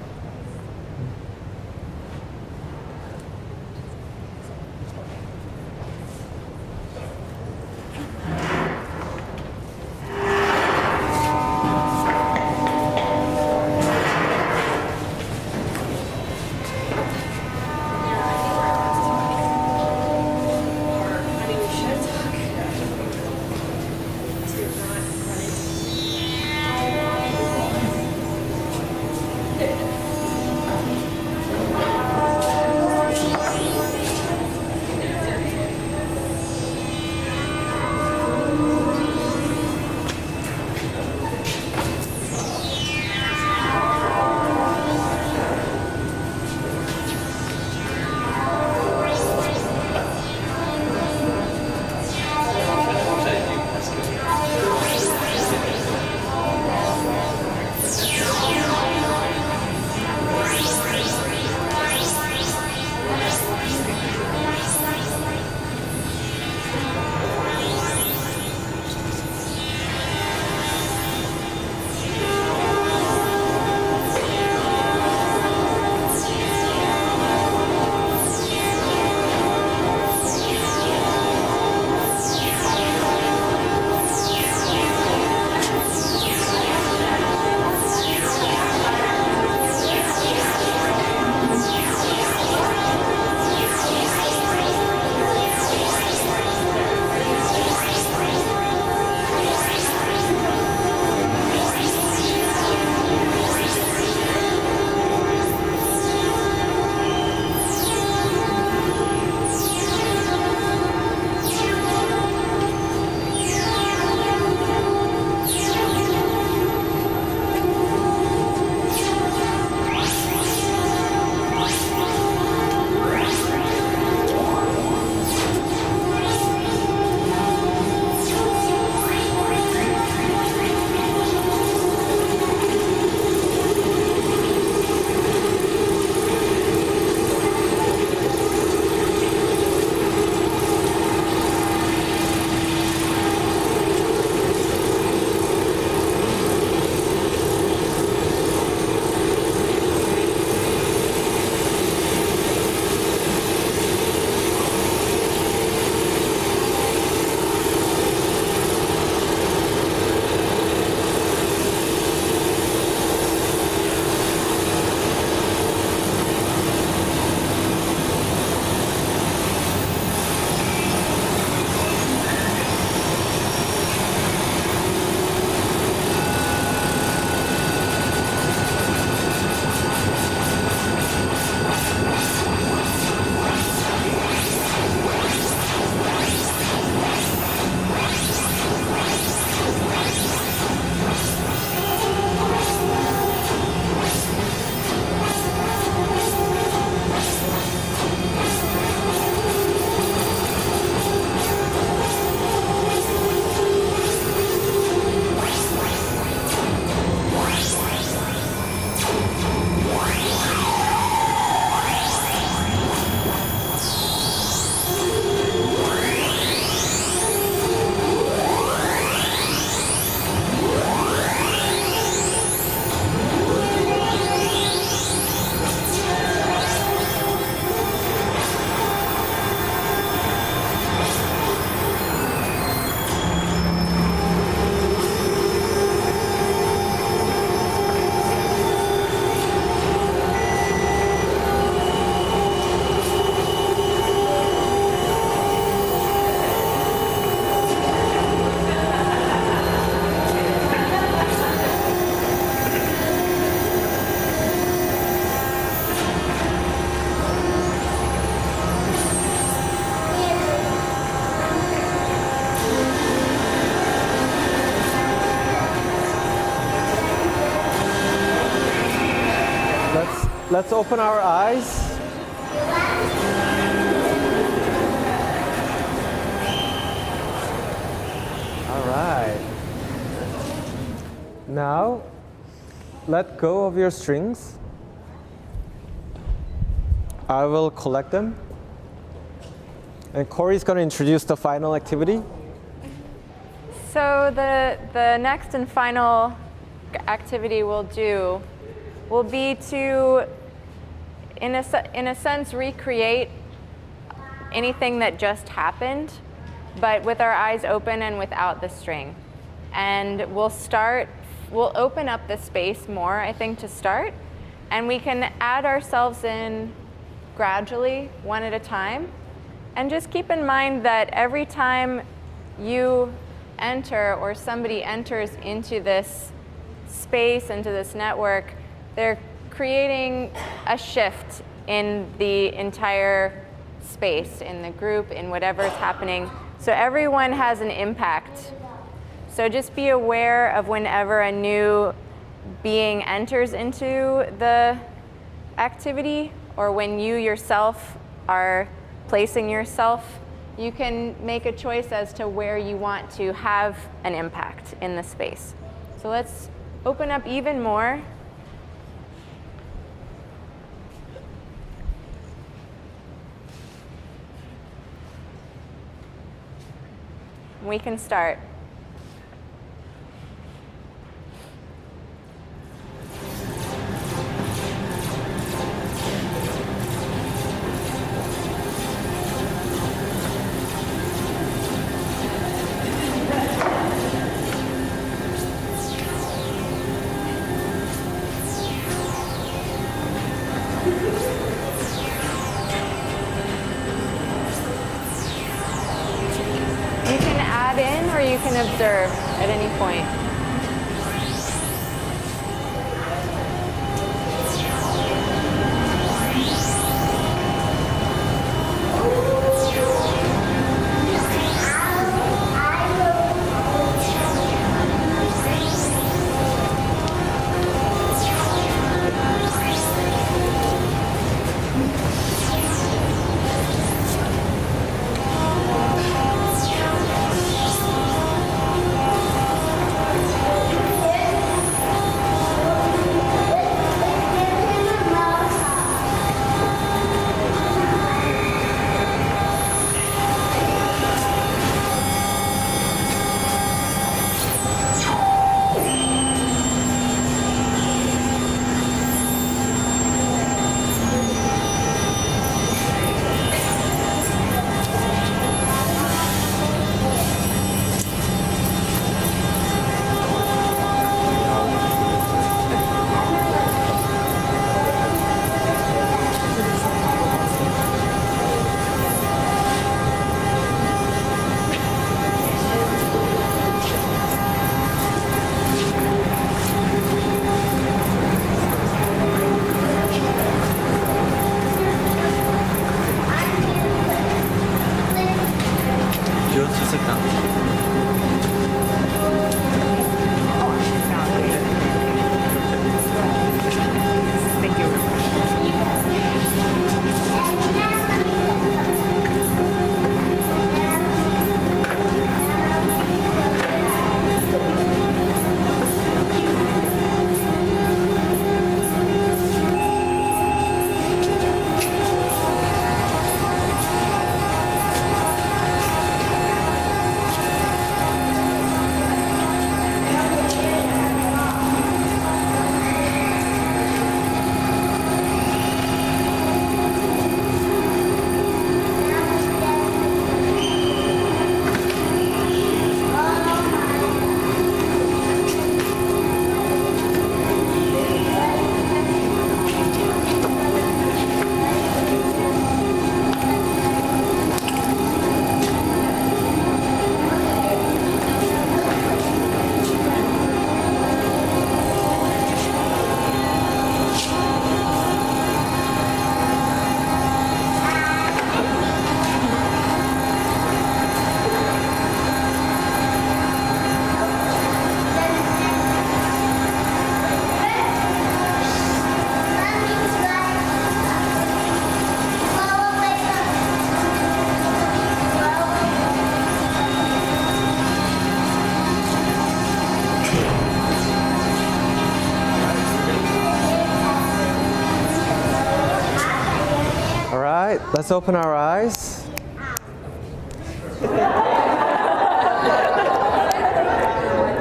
let's open our eyes. All right. Now, let go of your strings. I will collect them. And Cori's going to introduce the final activity. So the next and final activity we'll do will be to, in a sense, recreate anything that just happened, but with our eyes open and without the string. And we'll open up the space more, I think, to start. And we can add ourselves in gradually, one at a time. And just keep in mind that every time you enter or somebody enters into this space, into this network, they're creating a shift in the entire space, in the group, in whatever's happening. So everyone has an impact. So just be aware of whenever a new being enters into the activity, or when you yourself are placing yourself, you can make a choice as to where you want to have an impact in the space. So let's open up even more. We can start. You can observe at any point. let's open our eyes.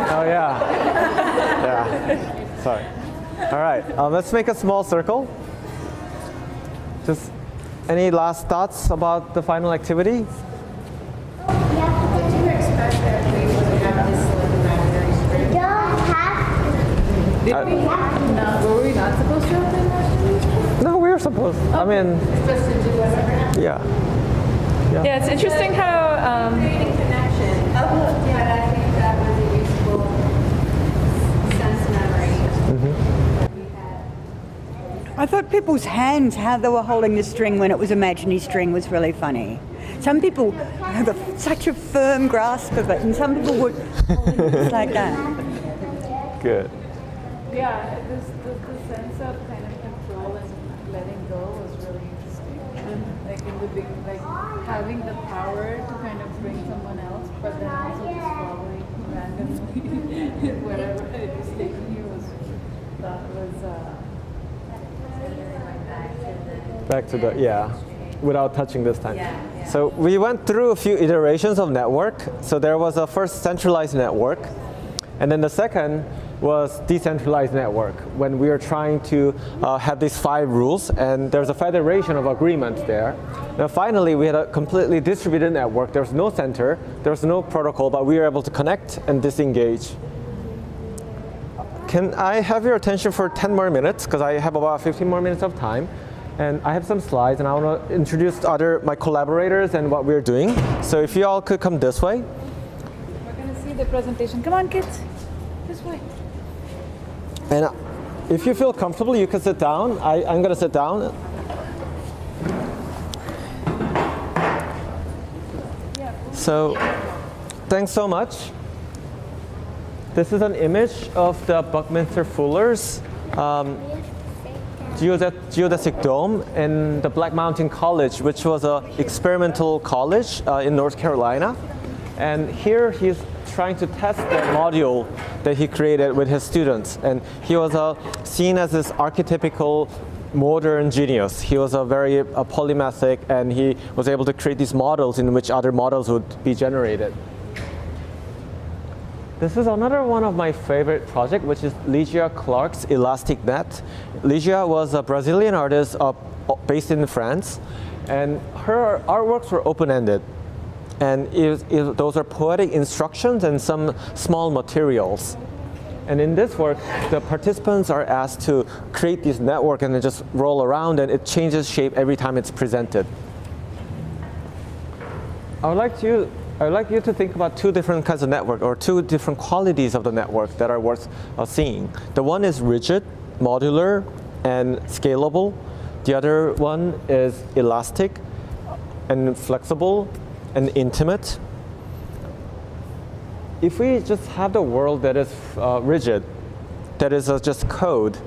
Oh yeah. Yeah. Sorry. All right. Let's make a small circle. Just any last thoughts about the final activity? Did we? No. Were we not supposed to open that? No, we were supposed. I mean, yeah. Yeah, it's interesting how creating connection. But I think that was a useful sense memory. I thought people's hands, how they were holding the string when it was imaginary string, was really funny. Some people have such a firm grasp of it, and some people would hold it just like that. Good. Yeah, the sense of kind of control and letting go was really interesting. Like in the big, like having the power to kind of bring someone else, but then also just following randomly wherever it is taking you Back to the, yeah, without touching this time. So we went through a few iterations of network. So there was a first centralized network, and then the second was decentralized network, when we were trying to have these 5 rules, and there's a federation of agreements there. Now finally we had a completely distributed network. There's no center, there's no protocol, but we were able to connect and disengage. Can I have your attention for 10 more minutes, because I have about 15 more minutes of time. And I have some slides, and I want to introduce my collaborators and what we're doing. So if you all could come this way. We're going to see the presentation. Come on, kids. This way. And if you feel comfortable, you can sit down. I'm going to sit down. So thanks so much. This is an image of the Buckminster Fuller's geodesic dome in the Black Mountain College, which was an experimental college in North Carolina. And here he's trying to test the module that he created with his students. And he was seen as this archetypical modern genius. He was a very polymathic, and he was able to create these models in which other models would be generated. This is another one of my favorite projects, which is Ligia Clark's Elastic Net. Ligia was a Brazilian artist based in France, and her artworks were open-ended. And those are poetic instructions and some small materials. And in this work, the participants are asked to create this network and then just roll around, and it changes shape every time it's presented. I would like you to think about 2 different kinds of network, or 2 different qualities of the network that are worth seeing. The one is rigid, modular, and scalable. The other one is elastic and flexible and intimate. If we just have the world that is rigid, that is just code,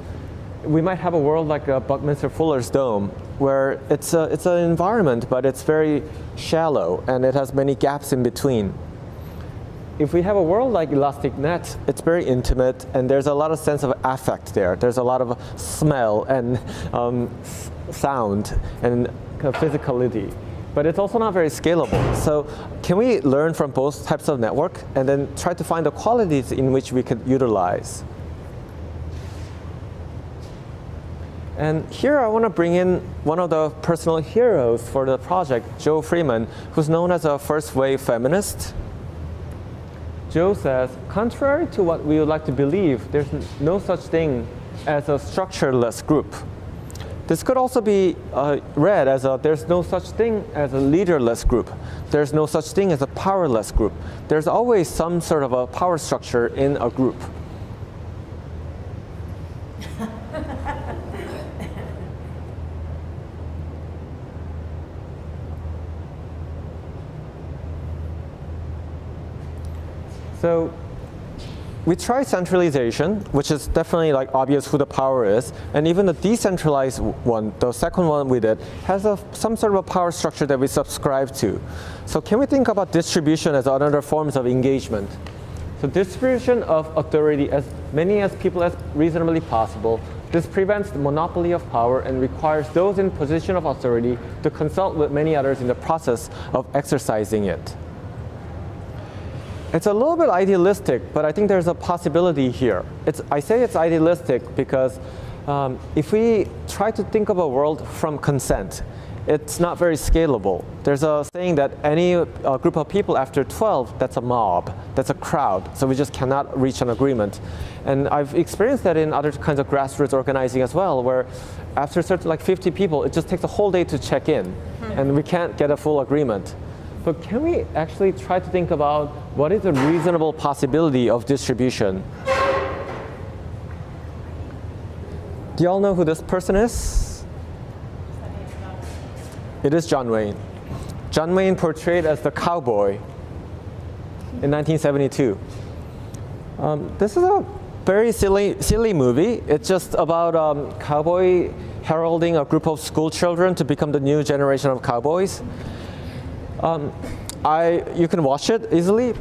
we might have a world like a Buckminster Fuller's dome, where it's an environment, but it's very shallow and it has many gaps in between. If we have a world like Elastic Net, it's very intimate, and there's a lot of sense of affect there. There's a lot of smell and sound and physicality, but it's also not very scalable. So can we learn from both types of network and then try to find the qualities in which we could utilize? And here I want to bring in one of the personal heroes for the project, Joe Freeman, who's known as a first-wave feminist. Joe says, contrary to what we would like to believe, there's no such thing as a structureless group. This could also be read as there's no such thing as a leaderless group. There's no such thing as a powerless group. There's always some sort of a power structure in a group. So we try centralization, which is definitely like obvious who the power is, and even the decentralized one, the second one we did, has some sort of a power structure that we subscribe to. So can we think about distribution as another forms of engagement? So distribution of authority as many as people as reasonably possible. This prevents the monopoly of power and requires those in position of authority to consult with many others in the process of exercising it. It's a little bit idealistic, but I think there's a possibility here. I say it's idealistic because if we try to think of a world from consent, it's not very scalable. There's a saying that any group of people after 12, that's a mob, that's a crowd, so we just cannot reach an agreement. And I've experienced that in other kinds of grassroots organizing as well, where after certain, like 50 people, it just takes a whole day to check in, and we can't get a full agreement. But can we actually try to think about what is a reasonable possibility of distribution? Do y'all know who this person is? It is John Wayne. John Wayne portrayed as the cowboy in 1972. This is a very silly movie. It's just about cowboy heralding a group of school children to become the new generation of cowboys. You can watch it easily.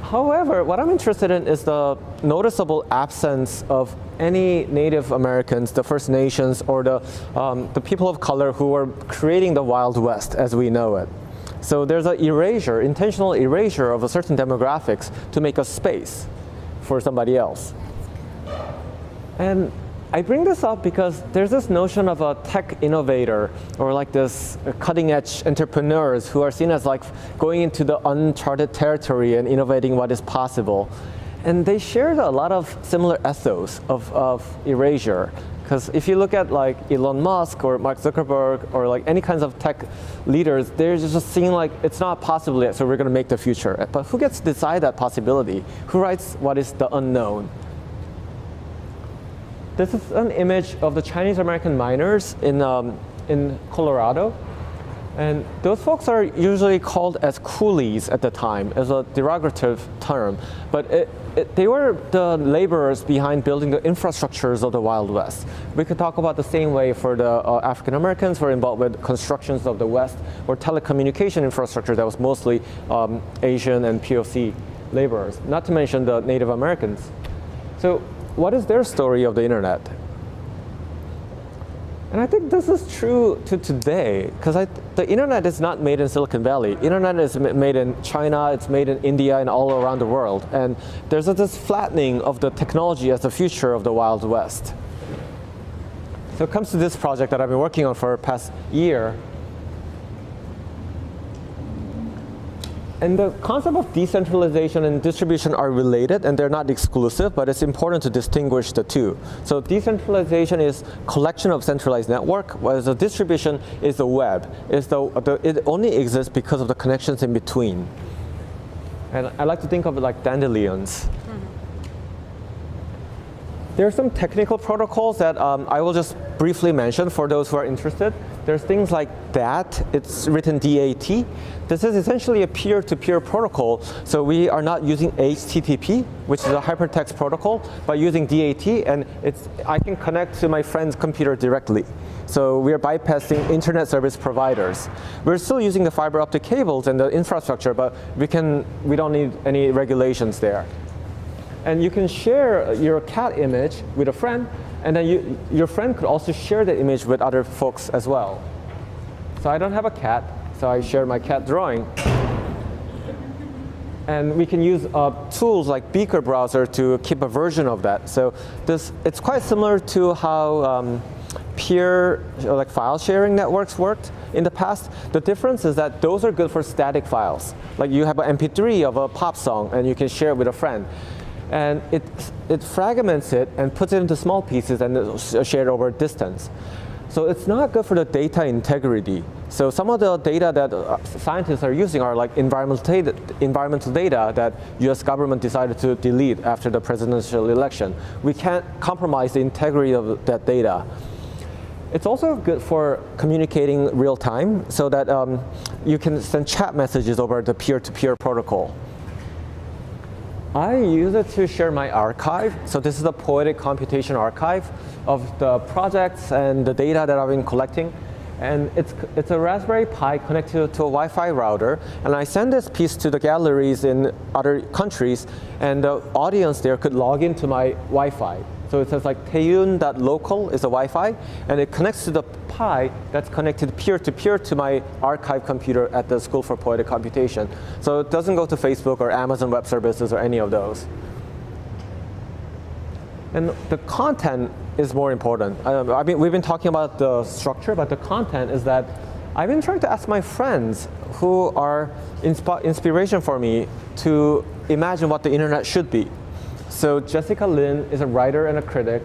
However, what I'm interested in is the noticeable absence of any Native Americans, the First Nations, or the people of color who were creating the Wild West as we know it. So there's an erasure, intentional erasure of a certain demographics to make a space for somebody else. And I bring this up because there's this notion of a tech innovator or like this cutting edge entrepreneurs who are seen as like going into the uncharted territory and innovating what is possible. And they shared a lot of similar ethos of erasure. Because if you look at like Elon Musk or Mark Zuckerberg or like any kinds of tech leaders, they're just seeing like it's not possible yet, so we're going to make the future. But who gets to decide that possibility? Who writes what is the unknown? This is an image of the Chinese American miners in Colorado. And those folks are usually called as coolies at the time, as a derogative term. But they were the laborers behind building the infrastructures of the Wild West. We could talk about the same way for the African Americans who were involved with constructions of the West or telecommunication infrastructure that was mostly Asian and POC laborers, not to mention the Native Americans. So what is their story of the internet? And I think this is true to today, because the internet is not made in Silicon Valley. Internet is made in China, it's made in India, and all around the world. And there's this flattening of the technology as the future of the Wild West. So it comes to this project that I've been working on for the past year. And the concept of decentralization and distribution are related, and they're not exclusive, but it's important to distinguish the two. So decentralization is collection of centralized network, whereas the distribution is the web. It only exists because of the connections in between. And I like to think of it like dandelions. There are some technical protocols that I will just briefly mention for those who are interested. There's things like DAT, it's written DAT. This is essentially a peer-to-peer protocol. So we are not using HTTP, which is a hypertext protocol, but using DAT, and I can connect to my friend's computer directly. So we are bypassing internet service providers. We're still using the fiber optic cables and the infrastructure, but we don't need any regulations there. And you can share your cat image with a friend, and then your friend could also share the image with other folks as well. So I don't have a cat, so I share my cat drawing. And we can use tools like Beaker browser to keep a version of that. So it's quite similar to how peer like file sharing networks worked in the past. The difference is that those are good for static files. Like you have an MP3 of a pop song, and you can share it with a friend. And it fragments it and puts it into small pieces and it's shared over distance. So it's not good for the data integrity. So some of the data that scientists are using are like environmental data that US government decided to delete after the presidential election. We can't compromise the integrity of that data. It's also good for communicating real time so that you can send chat messages over the peer-to-peer protocol. I use it to share my archive. So this is the Poetic Computation archive of the projects and the data that I've been collecting. And it's a Raspberry Pi connected to a Wi-Fi router. And I send this piece to the galleries in other countries, and the audience there could log into my Wi-Fi. So it says like Taeyoon.local is a Wi-Fi, and it connects to the Pi that's connected peer-to-peer to my archive computer at the School for Poetic Computation. So it doesn't go to Facebook or Amazon Web Services or any of those. And the content is more important. I mean, we've been talking about the structure, but the content is that I've been trying to ask my friends who are inspiration for me to imagine what the internet should be. So Jessica Lin is a writer and a critic,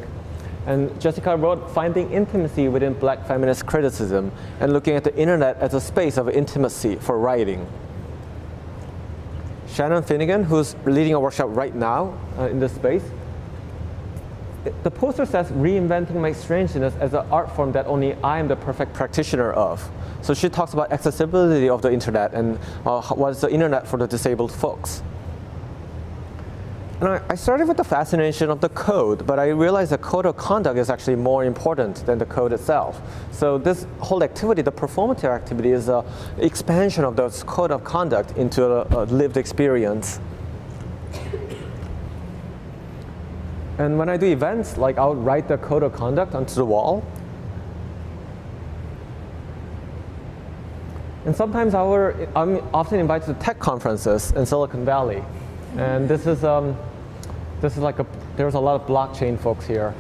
and Jessica wrote Finding Intimacy Within Black Feminist Criticism, and looking at the internet as a space of intimacy for writing. Shannon Finnegan, who's leading a workshop right now in this space, the poster says, reinventing my strangeness as an art form that only I am the perfect practitioner of. So she talks about accessibility of the internet and what is the internet for the disabled folks. And I started with the fascination of the code, but I realized the code of conduct is actually more important than the code itself. So this whole activity, the performative activity, is an expansion of the code of conduct into a lived experience. And when I do events, like I'll write the code of conduct onto the wall. And sometimes I'm often invited to tech conferences in Silicon Valley. And this is like there's a lot of blockchain folks here.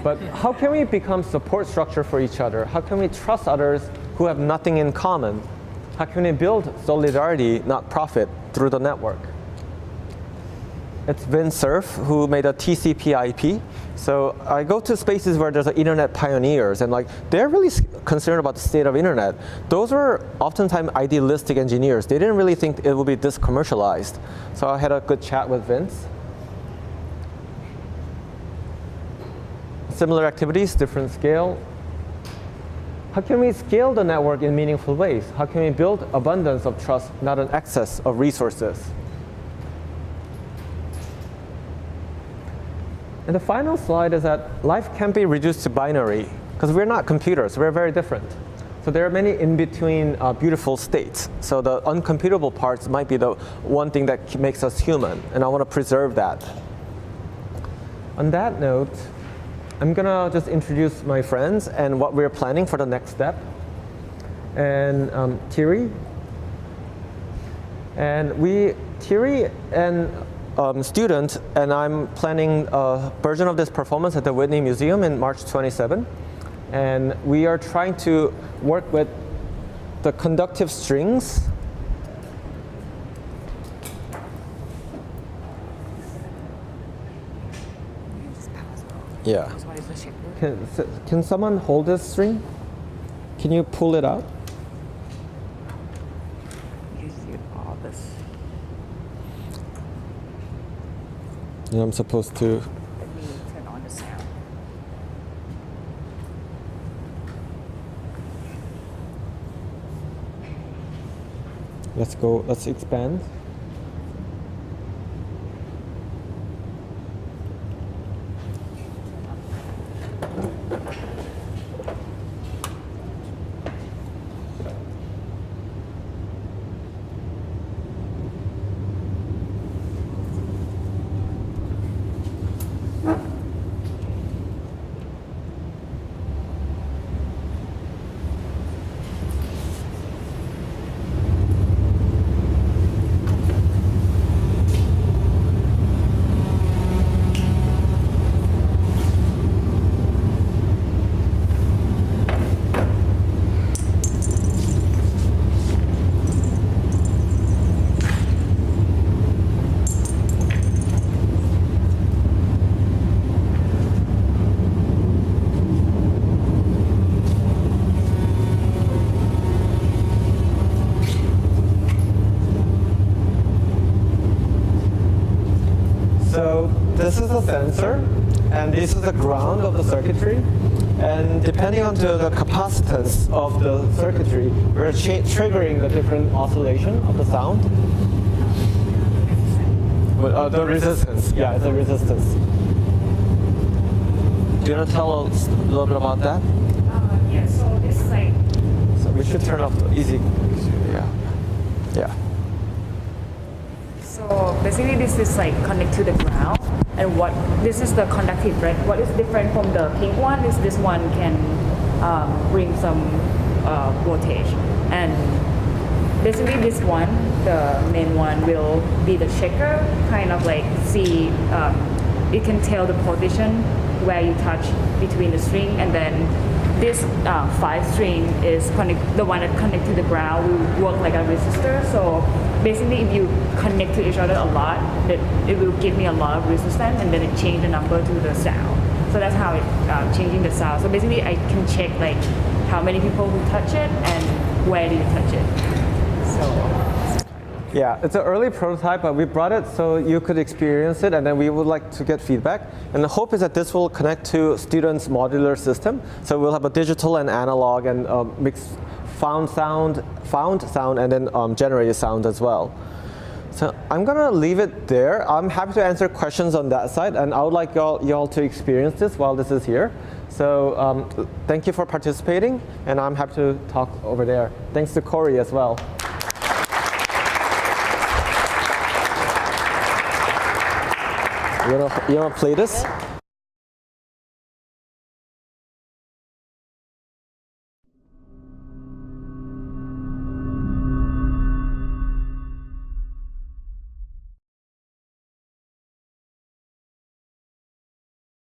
But how can we become support structure for each other? How can we trust others who have nothing in common? How can we build solidarity, not profit, through the network? It's Vin Cerf who made a TCP/IP. So I go to spaces where there's internet pioneers, and like they're really concerned about the state of internet. Those were oftentimes idealistic engineers. They didn't really think it would be this commercialized. So I had a good chat with Vince. Similar activities, different scale. How can we scale the network in meaningful ways? How can we build abundance of trust, not an excess of resources? And the final slide is that life can't be reduced to binary, because we're not computers, we're very different. So there are many in-between beautiful states. So the uncomputable parts might be the one thing that makes us human, and I want to preserve that. On that note, I'm gonna just introduce my friends and what we're planning for the next step. And Thierry. And Thierry and student, and I'm planning a version of this performance at the Whitney Museum in March 27. And we are trying to work with the conductive strings. Yeah. Can someone hold this string? Can you pull it out? And I'm supposed to. Turn on the sound. Let's go. Let's expand. This is a sensor, and this is the ground of the circuitry. And depending on the capacitance of the circuitry, we're triggering the different oscillation of the sound. The resistance, yeah, it's a resistance. Do you want to tell us a little bit about that? Yeah, so it's like we should turn off the easy. Yeah. Yeah. So basically this is like connect to the ground, and what this is the conductive thread. What is different from the pink one is this one can bring some voltage, and basically this one, the main one, will be the checker, kind of like see, it can tell the position where you touch between the string, and then this 5 string is the one that connect to the ground will work like a resistor. So basically if you connect to each other a lot, it will give me a lot of resistance, and then it change the number to the sound. So that's how it changing the sound. So basically I can check like how many people who touch it and where do you touch it. So yeah, it's an early prototype, but we brought it so you could experience it, and then we would like to get feedback. And the hope is that this will connect to students' modular system. So we'll have a digital and analog and mixed found sound, and then generated sound as well. So I'm gonna leave it there. I'm happy to answer questions on that side, and I would like y'all to experience this while this is here. So thank you for participating, and I'm happy to talk over there. Thanks to Cori as well. You wanna play this?